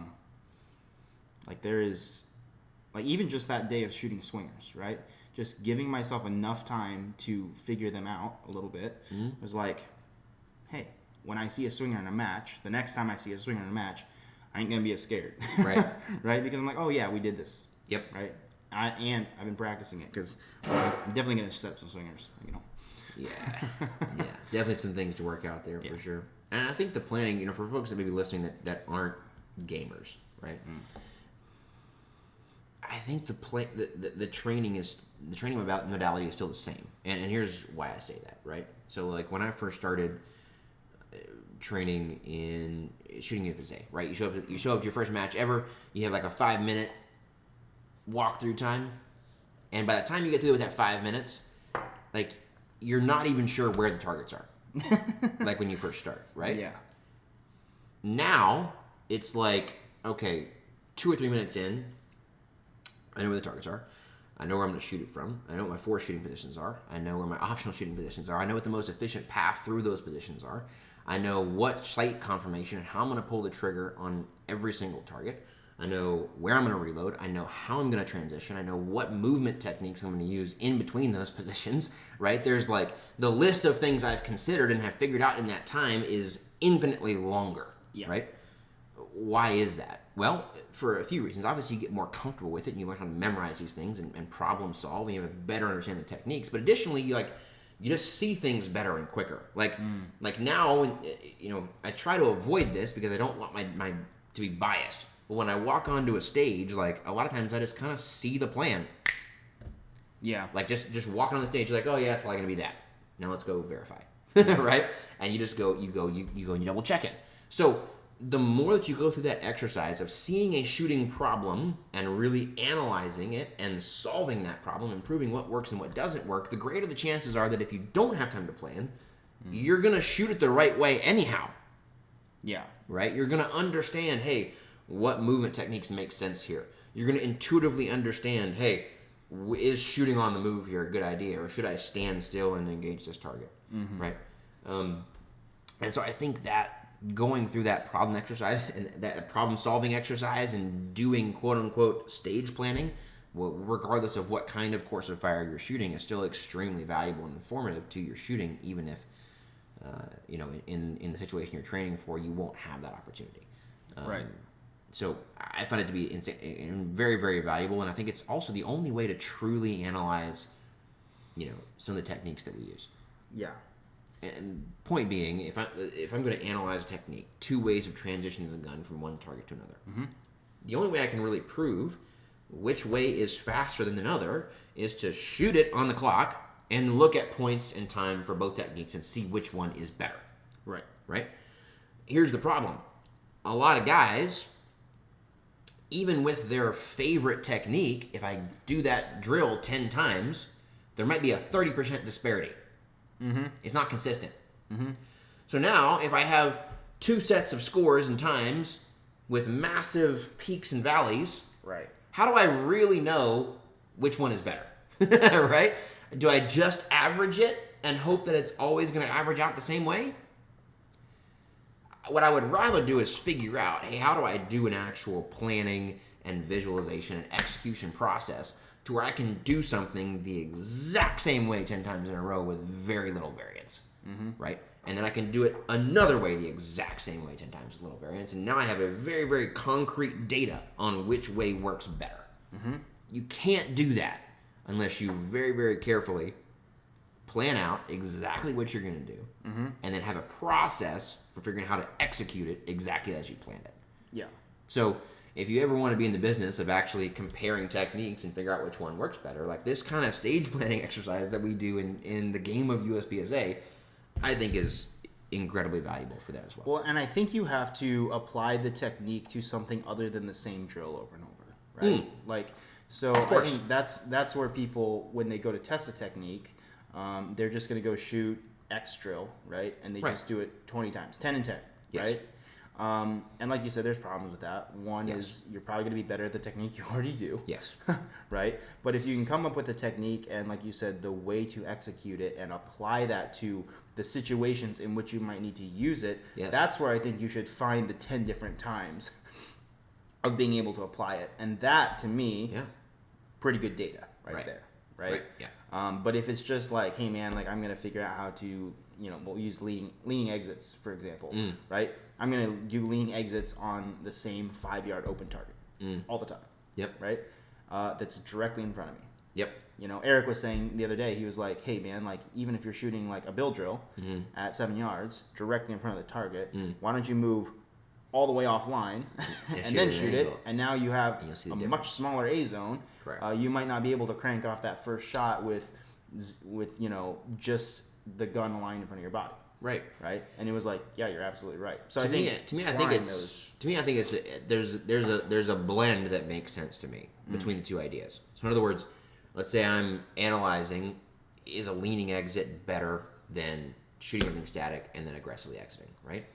Like there is, like even just that day of shooting swingers, right? Just giving myself enough time to figure them out a little bit. Mm-hmm. It was like, hey, when I see a swinger in a match, the next time I see a swinger in a match, I ain't gonna be as scared, right? Right? Because I'm like, oh yeah, we did this. Yep. Right. I've been practicing it because I'm definitely gonna set up some swingers. Yeah. Definitely some things to work out there for sure. And I think the planning, for folks that may be listening that aren't gamers, right? Mm. I think the training about modality is still the same, and here's why I say that, right? So like when I first started training in shooting USPSA, right? You show up to your first match ever. You have like a 5-minute walkthrough time, and by the time you get through with that 5 minutes, like you're not even sure where the targets are, like when you first start, right? Yeah. Now it's like, okay, 2 or 3 minutes in, I know where the targets are. I know where I'm going to shoot it from. I know what my forced shooting positions are. I know where my optional shooting positions are. I know what the most efficient path through those positions are. I know what sight confirmation and how I'm going to pull the trigger on every single target. I know where I'm going to reload. I know how I'm going to transition. I know what movement techniques I'm going to use in between those positions, right? There's like the list of things I've considered and have figured out in that time is infinitely longer, right? Why is that? Well, for a few reasons. Obviously, you get more comfortable with it and you learn how to memorize these things and problem solve and you have a better understanding of the techniques. But additionally, you just see things better and quicker. Like now, I try to avoid this because I don't want my to be biased. But when I walk onto a stage, like a lot of times I just kind of see the plan. Yeah. Like just walking on the stage, like, oh yeah, it's probably gonna be that. Now let's go verify, right? And you go and you double check it. So the more that you go through that exercise of seeing a shooting problem and really analyzing it and solving that problem, improving what works and what doesn't work, the greater the chances are that if you don't have time to plan, you're going to shoot it the right way anyhow. Yeah. Right? You're going to understand, hey, what movement techniques make sense here. You're going to intuitively understand, hey, is shooting on the move here a good idea, or should I stand still and engage this target? Right? And so I think that going through that problem exercise and that problem-solving exercise and doing quote-unquote stage planning, well, regardless of what kind of course of fire you're shooting, is still extremely valuable and informative to your shooting, even if, in the situation you're training for, you won't have that opportunity. Right. So I find it to be insane, very, very valuable, and I think it's also the only way to truly analyze, some of the techniques that we use. Yeah. And point being, if I'm going to analyze a technique, 2 ways of transitioning the gun from one target to another, the only way I can really prove which way is faster than another is to shoot it on the clock and look at points and time for both techniques and see which one is better. Right. Right? Here's the problem. A lot of guys, even with their favorite technique, if I do that drill 10 times, there might be a 30% disparity. It's not consistent. So now, if I have 2 sets of scores and times with massive peaks and valleys, Right. how do I really know which one is better? Right? Do I just average it and hope that it's always going to average out the same way? What I would rather do is figure out, hey, how do I do an actual planning and visualization and execution process to where I can do something the exact same way 10 times in a row with very little variance, right? And then I can do it another way the exact same way 10 times with little variance. And now I have a very, very concrete data on which way works better. You can't do that unless you very, very carefully plan out exactly what you're going to do and then have a process for figuring out how to execute it exactly as you planned it. Yeah. So if you ever want to be in the business of actually comparing techniques and figure out which one works better, like this kind of stage planning exercise that we do in the game of USPSA, I think is incredibly valuable for that as well. Well, and I think you have to apply the technique to something other than the same drill over and over, right? Like, so Of course. I think that's where people, when they go to test a technique, they're just going to go shoot X drill, right? And they just do it 20 times, 10 and 10, Yes. right? And like you said, there's problems with that. One is you're probably going to be better at the technique you already do. Yes. Right? But if you can come up with a technique and, like you said, the way to execute it and apply that to the situations in which you might need to use it, that's where I think you should find the 10 different times of being able to apply it. And that, to me, pretty good data right there. Right? Yeah. But if it's just like, hey, man, like I'm going to figure out how to, we'll use leaning exits, for example, right? I'm going to do leaning exits on the same 5-yard open target all the time. Yep. Right? That's directly in front of me. Yep. Eric was saying the other day, he was like, hey, man, like even if you're shooting like a bill drill at 7 yards directly in front of the target, why don't you move all the way offline and then shoot it, and now you have a much smaller A zone. Correct. You might not be able to crank off that first shot with just the gun aligned in front of your body. Right. And it was like, yeah, you're absolutely right. So I think there's a blend that makes sense to me between the two ideas. So in other words, let's say I'm analyzing, is a leaning exit better than shooting everything static and then aggressively exiting, right?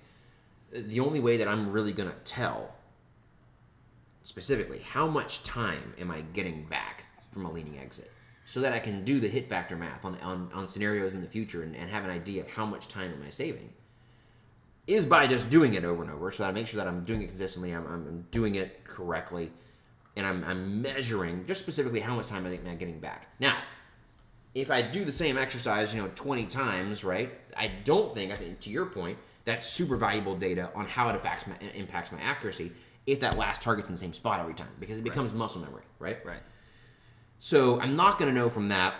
The only way that I'm really going to tell specifically how much time am I getting back from a leaning exit so that I can do the hit factor math on scenarios in the future and have an idea of how much time am I saving is by just doing it over and over so that I make sure that I'm doing it consistently, I'm doing it correctly, and I'm measuring just specifically how much time I think I'm getting back. Now, if I do the same exercise, 20 times, right, I think to your point, that's super valuable data on how it impacts my accuracy if that last target's in the same spot every time, because it becomes muscle memory, right? Right. So I'm not going to know from that,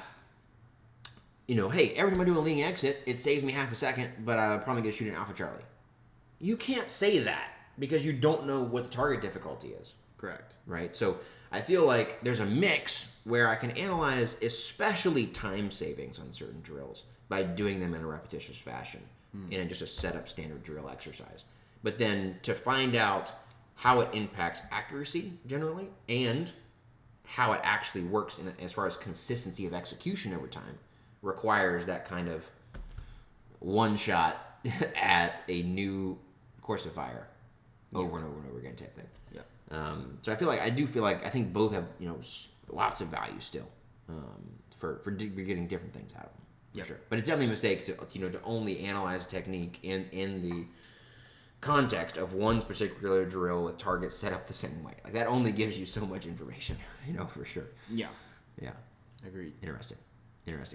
hey, every time I do a leaning exit, it saves me half a second, but I'm probably going to shoot an Alpha Charlie. You can't say that because you don't know what the target difficulty is. Correct. Right? So I feel like there's a mix where I can analyze especially time savings on certain drills by doing them in a repetitious fashion in just a set-up standard drill exercise. But then to find out how it impacts accuracy generally and how it actually works as far as consistency of execution over time requires that kind of one shot at a new course of fire over and over and over again type thing. Yeah. So I do feel like I think both have lots of value still for getting different things out of them. For sure. But it's definitely a mistake to only analyze a technique in the context of one's particular drill with targets set up the same way. Like that only gives you so much information, for sure. Yeah. Yeah. Agreed. Interesting.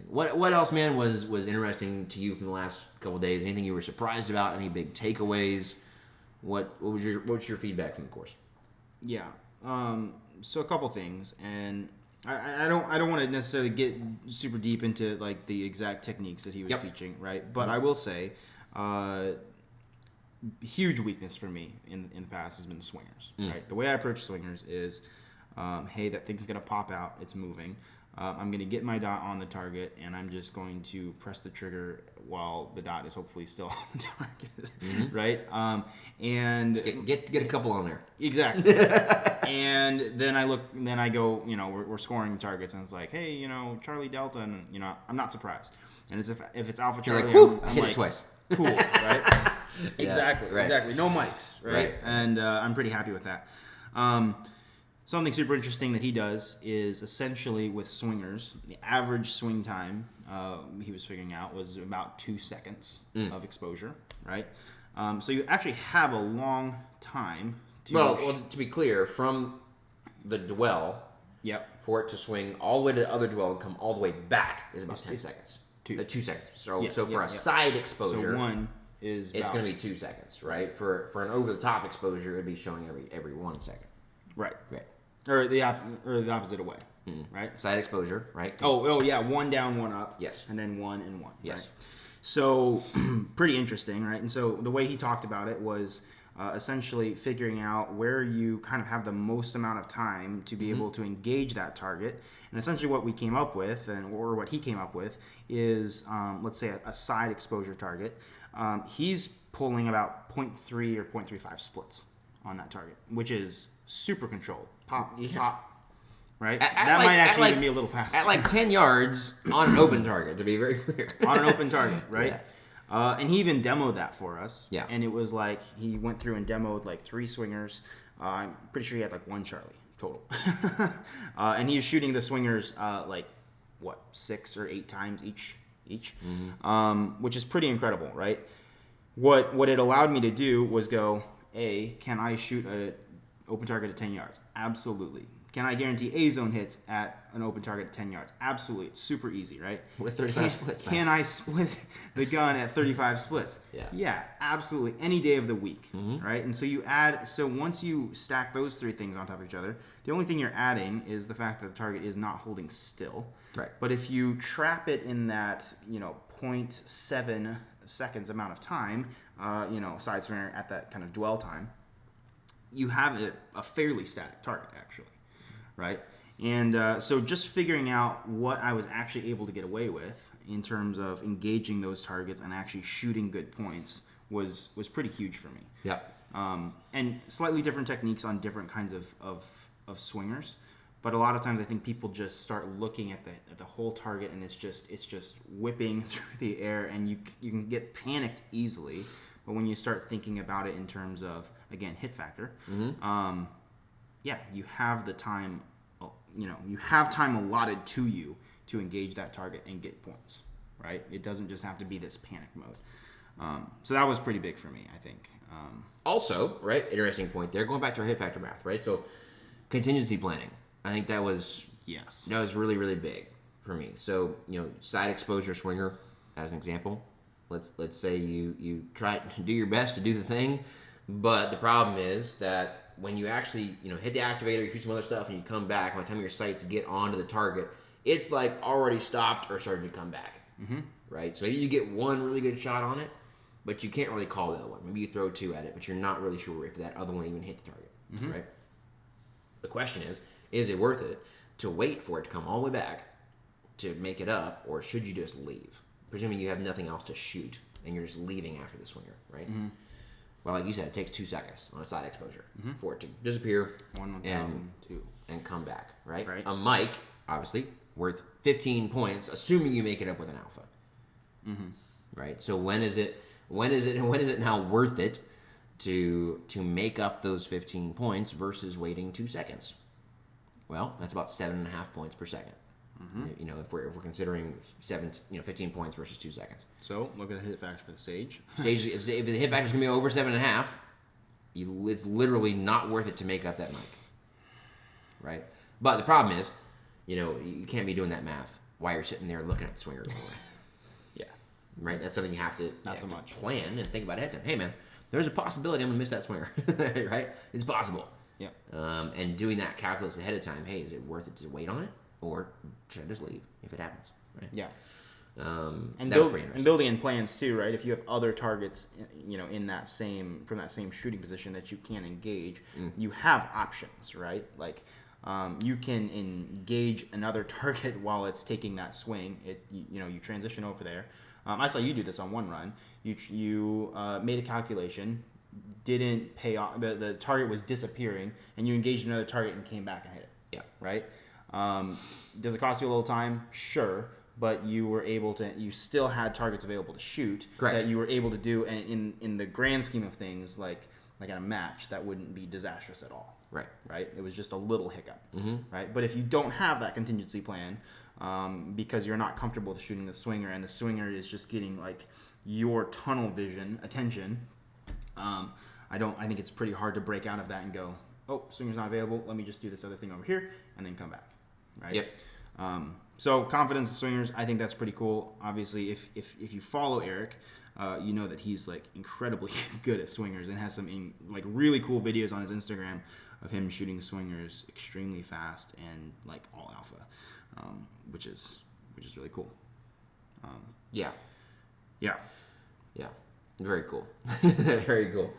What else, man, was interesting to you from the last couple of days? Anything you were surprised about? Any big takeaways? What was your feedback from the course? Yeah. So a couple things, and I don't want to necessarily get super deep into like the exact techniques that he was teaching, right? But I will say, huge weakness for me in the past has been swingers, right? The way I approach swingers is, hey, that thing's gonna pop out, it's moving. I'm going to get my dot on the target, and I'm just going to press the trigger while the dot is hopefully still on the target, right? And get a couple on there. Exactly. And then I go, we're scoring targets, and it's like, hey, Charlie Delta, and I'm not surprised. And it's if it's Alpha Charlie, I hit it twice. Cool, right? Exactly. Exactly. No mics, right? And I'm pretty happy with that. Something super interesting that he does is essentially with swingers, the average swing time he was figuring out was about 2 seconds of exposure, right? So you actually have a long time to... Well, to be clear, from the dwell for it to swing all the way to the other dwell and come all the way back is about 10 seconds. 2 seconds. So for a side exposure... So one is it's going to be 2 seconds, right? For an over-the-top exposure, it would be showing every 1 second. Right. Or the opposite away, right? Side exposure, right? Oh, yeah, 1 down, 1 up. Yes. And then 1 and 1. Yes. Right? So, pretty interesting, right? And so the way he talked about it was essentially figuring out where you kind of have the most amount of time to be able to engage that target. And essentially what we came up with, or what he came up with, is, let's say, a side exposure target. He's pulling about 0.3 or 0.35 splits on that target, which is super controlled. Pop, right? That might actually even be a little faster. At like 10 yards on an open target, to be very clear. On an open target, right? Yeah. And he even demoed that for us. Yeah. And it was like, he went through and demoed like 3 swingers. I'm pretty sure he had like 1 Charlie total. And he was shooting the swingers 6 or 8 times each. Which is pretty incredible, right? What it allowed me to do was go, can I shoot a open target at 10 yards? Absolutely. Can I guarantee A-zone hits at an open target at 10 yards? Absolutely. It's super easy, right? With 35 splits. Can I split the gun at 35 splits? Yeah, absolutely. Any day of the week, right? And so once you stack those 3 things on top of each other, the only thing you're adding is the fact that the target is not holding still. Right. But if you trap it in that, 0.7 seconds amount of time, side swinger at that kind of dwell time, you have a fairly static target, actually, right? And so just figuring out what I was actually able to get away with in terms of engaging those targets and actually shooting good points was pretty huge for me. Yeah. And slightly different techniques on different kinds of swingers, but a lot of times I think people just start looking at the whole target, and it's just whipping through the air, and you can get panicked easily. But when you start thinking about it in terms of, again, hit factor, you have the time, you have time allotted to you to engage that target and get points, right? It doesn't just have to be this panic mode. So that was pretty big for me, I think. Also, right, interesting point there, going back to our hit factor math, right? So contingency planning, I think that was really, really big for me. So, side exposure swinger, as an example. Let's say you try to do your best to do the thing, but the problem is that when you actually hit the activator, you shoot some other stuff, and you come back, by the time your sights get onto the target, it's like already stopped or starting to come back, right? So maybe you get one really good shot on it, but you can't really call the other one. Maybe you throw 2 at it, but you're not really sure if that other one even hit the target, right? The question is it worth it to wait for it to come all the way back to make it up, or should you just leave? Presuming you have nothing else to shoot, and you're just leaving after the swinger, right? Well, like you said, it takes 2 seconds on a side exposure for it to disappear and come back, right? A mic, obviously, worth 15 points, assuming you make it up with an alpha. right? So when is it now worth it to make up those 15 points versus waiting 2 seconds? Well, that's about 7.5 points per second. You know, if we're considering 15 points versus 2 seconds. So look at the hit factor for the Sage. If the hit factor is gonna be over 7.5, it's literally not worth it to make up that mic, right? But the problem is, you know, you can't be doing that math while you're sitting there looking at the swinger going away. Yeah. Right? That's something you have to much plan and think about ahead of time. Hey man, there's a possibility I'm gonna miss that swinger. Right? It's possible. Yeah. And doing that calculus ahead of time, hey, is it worth it to wait on it? Or should I just leave if it happens? Right? Yeah. And building in plans too, right? If you have other targets, you know, from that same shooting position that you can engage, you have options, right? Like, you can engage another target while it's taking that swing. You transition over there. I saw you do this on one run. You made a calculation, didn't pay off. The target was disappearing, and you engaged another target and came back and hit it. Yeah. Right. Does it cost you a little time? Sure. But you still had targets available to shoot. Correct. That you were able to do, and in the grand scheme of things, like at a match, that wouldn't be disastrous at all. Right. Right? It was just a little hiccup. Right? But if you don't have that contingency plan, because you're not comfortable with shooting the swinger, and the swinger is just getting like your tunnel vision attention, I think it's pretty hard to break out of that and go, oh, swinger's not available, let me just do this other thing over here, and then come back. Right? Yep. So confidence in swingers, I think that's pretty cool. Obviously, if you follow Eric, you know that he's like incredibly good at swingers and has some like really cool videos on his Instagram of him shooting swingers extremely fast and like all alpha, which is really cool. Yeah. Yeah. Yeah. Very cool. Very cool.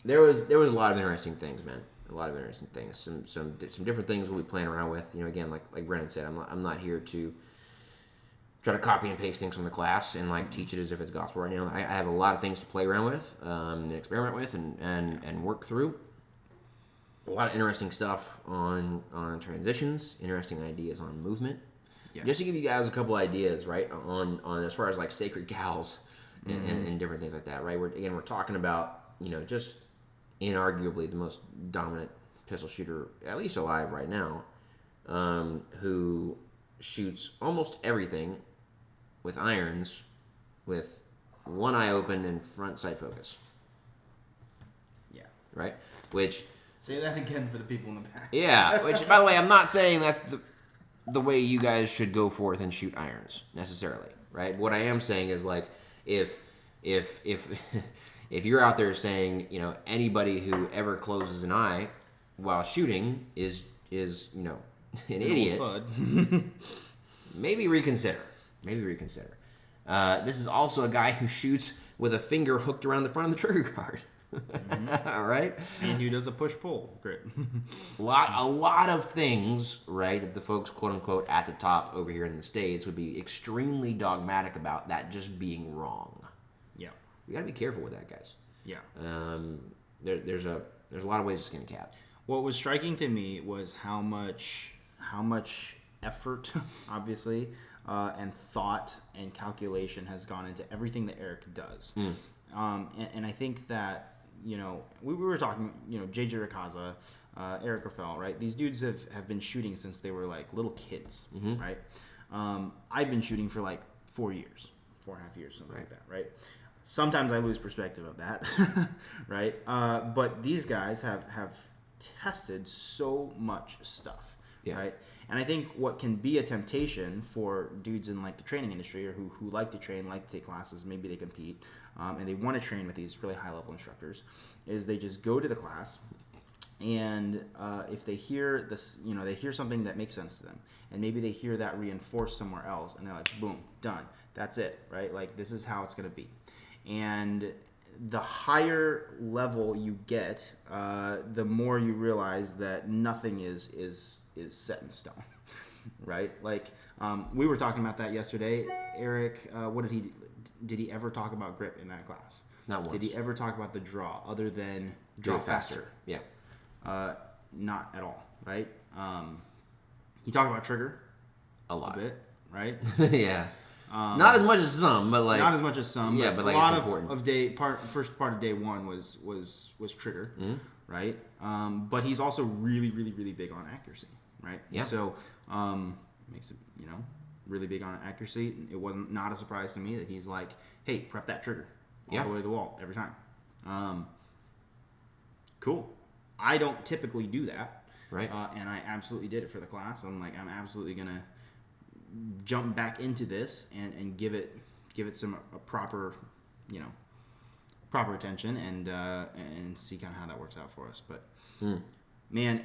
There was a lot of interesting things, man. A lot of interesting things. Some different things we'll be playing around with. You know, again, like Brennan said, I'm not here to try to copy and paste things from the class and like teach it as if it's gospel right now. I have a lot of things to play around with, and experiment with, and work through. A lot of interesting stuff on transitions, interesting ideas on movement. Yeah. Just to give you guys a couple ideas, right, on as far as like sacred cows and different things like that, right? We're talking about, you know, just inarguably the most dominant pistol shooter, at least alive right now, who shoots almost everything with irons with one eye open and front sight focus. Yeah. Right? Which... Say that again for the people in the back. Yeah, which, by the way, I'm not saying that's the way you guys should go forth and shoot irons, necessarily, right? What I am saying is, like, if you're out there saying, you know, anybody who ever closes an eye while shooting is you know, an idiot, maybe reconsider. This is also a guy who shoots with a finger hooked around the front of the trigger guard. All right, and who does a push-pull grip. a lot of things, right, that the folks, quote unquote, at the top over here in the States would be extremely dogmatic about that just being wrong. Yeah, we got to be careful with that, guys. Yeah. There's a lot of ways to skin a cat. What was striking to me was how much effort, obviously, and thought and calculation has gone into everything that Eric does. And I think that, you know, we were talking, you know, JJ Rickaza, Eric Grauffel, right? These dudes have been shooting since they were like little kids, right? I've been shooting for like 4 years, 4.5 years, something like that, right? Sometimes I lose perspective of that, right? But these guys have tested so much stuff, right? And I think what can be a temptation for dudes in like the training industry or who like to train, like to take classes, maybe they compete, and they want to train with these really high level instructors, is they just go to the class, and if they hear this, you know, they hear something that makes sense to them, and maybe they hear that reinforced somewhere else, and they're like, boom, done, that's it, right? Like, this is how it's going to be. And the higher level you get, the more you realize that nothing is set in stone, right? Like, we were talking about that yesterday. Eric, what did he ever talk about grip in that class? Not once. Did he ever talk about the draw other than draw faster? Yeah. Not at all, right? He talked about trigger a lot. A bit, right? Yeah. Not as much as some, but like not as much as some. Yeah, but like a lot it's important. First part of day one was trigger, right? But he's also really, really, really big on accuracy, right? Yeah. So makes it really big on accuracy. It wasn't not a surprise to me that he's like, hey, prep that trigger all the way to the wall every time. Cool. I don't typically do that, right? And I absolutely did it for the class. I'm like, I'm absolutely gonna jump back into this and give it some a proper attention and see kind of how that works out for us. But man,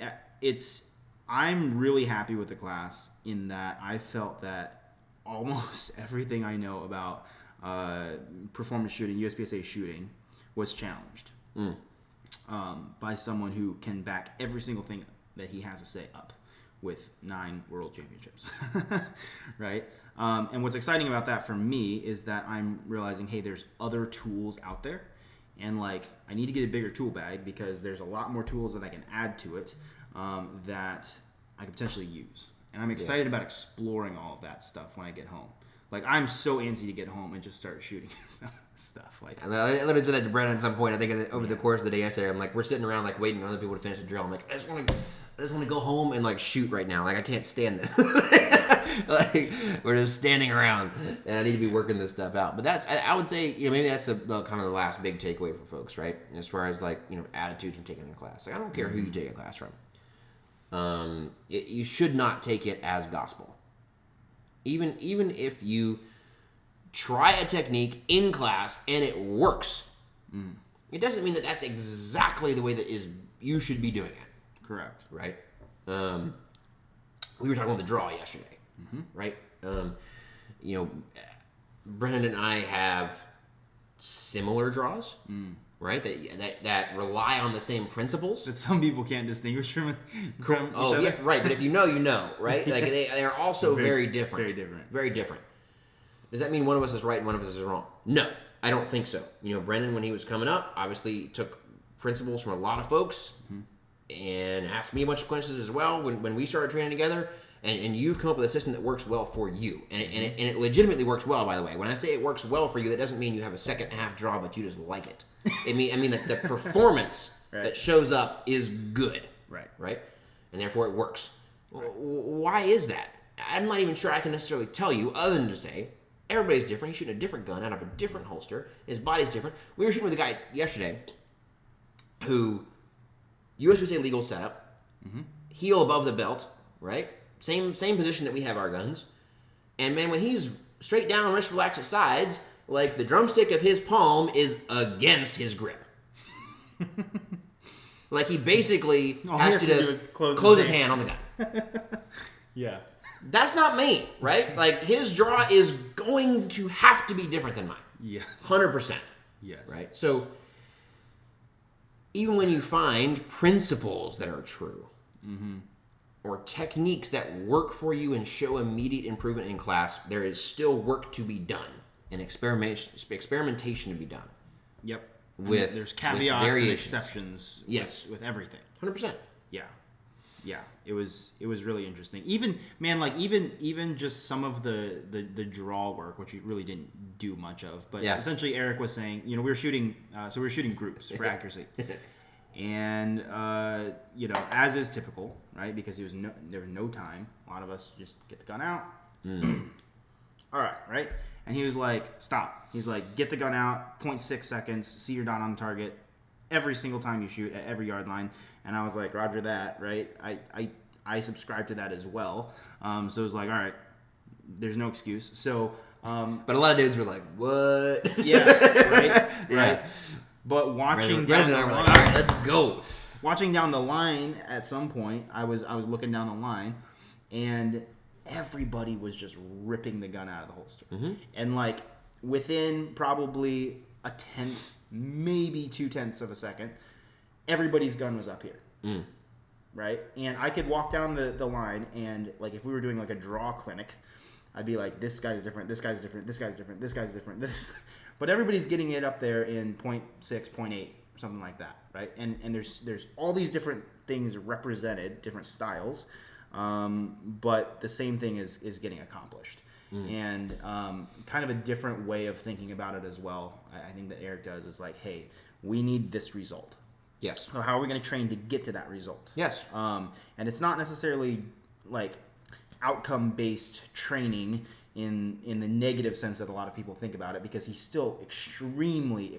I'm really happy with the class in that I felt that almost everything I know about performance shooting, USPSA shooting, was challenged by someone who can back every single thing that he has to say up with 9 world championships, right? And what's exciting about that for me is that I'm realizing, hey, there's other tools out there, and like I need to get a bigger tool bag because there's a lot more tools that I can add to it that I could potentially use. And I'm excited about exploring all of that stuff when I get home. Like, I'm so antsy to get home and just start shooting stuff. Like, I literally said that to Brennan at some point. I think over the course of the day yesterday, I'm like, we're sitting around like waiting for other people to finish the drill. I'm like, I just want to go home and like shoot right now. Like, I can't stand this. Like, we're just standing around, and I need to be working this stuff out. But that's, I would say, maybe that's the kind of the last big takeaway for folks, right? As far as like attitudes from taking a class. Like, I don't care who you take a class from. You should not take it as gospel. Even if you try a technique in class and it works, it doesn't mean that that's exactly the way that you should be doing it. Correct. Right? We were talking about the draw yesterday, right? Brennan and I have similar draws, right? That rely on the same principles. That some people can't distinguish from each other. Yeah, right. But if you know, right? Like they are also very different. Very different. Very different. Does that mean one of us is right and one of us is wrong? No, I don't think so. Brennan, when he was coming up, obviously took principles from a lot of folks and asked me a bunch of questions as well when we started training together. And you've come up with a system that works well for you. And it legitimately works well, by the way. When I say it works well for you, that doesn't mean you have a second half draw, but you just like it. I mean that the performance that shows up is good. Right? And therefore it works. Why is that? I'm not even sure I can necessarily tell you, other than to say, everybody's different. He's shooting a different gun out of a different holster. His body's different. We were shooting with a guy yesterday who, USPSA legal setup, heel above the belt, right? Same position that we have our guns. And man, when he's straight down, wrist relaxed at sides, like the drumstick of his palm is against his grip. Like he basically has to just close his hand on the gun. Yeah. That's not me, right? Like his draw is going to have to be different than mine. Yes. 100%. Yes. Right? So even when you find principles that are true, or techniques that work for you and show immediate improvement in class, there is still work to be done and experimentation to be done. Yep. There's caveats and exceptions. Yes. With everything. 100%. Yeah. It was really interesting. Even just some of the draw work, which we really didn't do much of, but essentially Eric was saying, we were shooting groups for accuracy. And as is typical, right? Because there was no time. A lot of us just get the gun out. All right. And he was like, stop. He's like, get the gun out, 0.6 seconds, see your dot on the target every single time you shoot at every yard line. And I was like, roger that, right? I subscribe to that as well. So it was like, all right, there's no excuse. So, but a lot of dudes were like, what? Yeah, right. But watching down the line, all right, let's go. Watching down the line at some point, I was looking down the line, and everybody was just ripping the gun out of the holster. And like within probably a tenth, maybe 0.2 of a second, everybody's gun was up here. Right? And I could walk down the line, and like if we were doing like a draw clinic, I'd be like, this guy's different, this guy's different, this guy's different, this guy's different, this. But everybody's getting it up there in 0.6, 0.8, or something like that, right? And there's all these different things represented, different styles, but the same thing is getting accomplished. and kind of a different way of thinking about it as well. I think that Eric does is like, hey, we need this result. Yes. So how are we going to train to get to that result? Yes. And it's not necessarily like outcome-based training in the negative sense that a lot of people think about it, because he's still extremely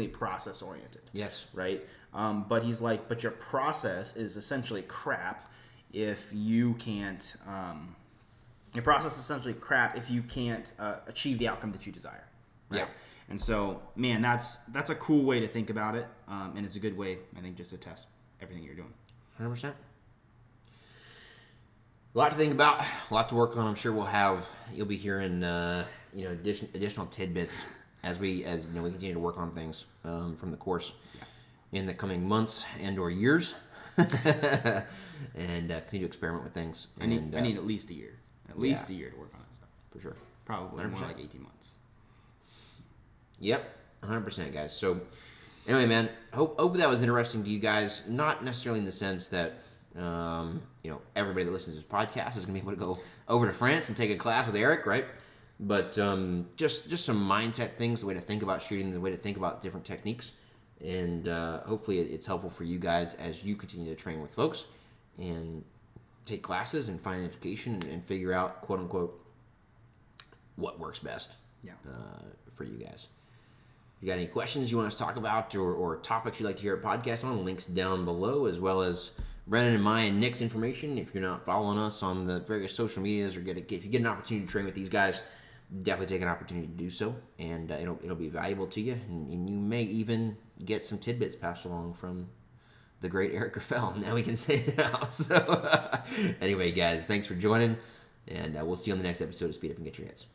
process-oriented. Yes. Right? But he's like, but your process is essentially crap if you can't. Your process is essentially crap if you can't achieve the outcome that you desire. Right? Yeah. And so, man, that's a cool way to think about it, and it's a good way, I think, just to test everything you're doing. 100%. A lot to think about, a lot to work on. I'm sure you'll be hearing, additional tidbits as we continue to work on things from the course in the coming months and/or years, and continue to experiment with things. I need at least a year, a year to work on that stuff. For sure. Probably 100%. more like 18 months. Yep, 100%, guys. So, anyway, man, hope that was interesting to you guys. Not necessarily in the sense that everybody that listens to this podcast is going to be able to go over to France and take a class with Eric, right? But just some mindset things, the way to think about shooting, the way to think about different techniques, and hopefully it's helpful for you guys as you continue to train with folks and take classes and find education and figure out, quote unquote, what works best for you guys. If you got any questions you want us to talk about or topics you'd like to hear a podcast on, links down below, as well as Brennan and my and Nick's information. If you're not following us on the various social medias, or if you get an opportunity to train with these guys, definitely take an opportunity to do so, and it'll be valuable to you, and you may even get some tidbits passed along from the great Eric Grauffel. Now we can say it now. So anyway, guys, thanks for joining, and we'll see you on the next episode of Speed Up and Get Your Hits.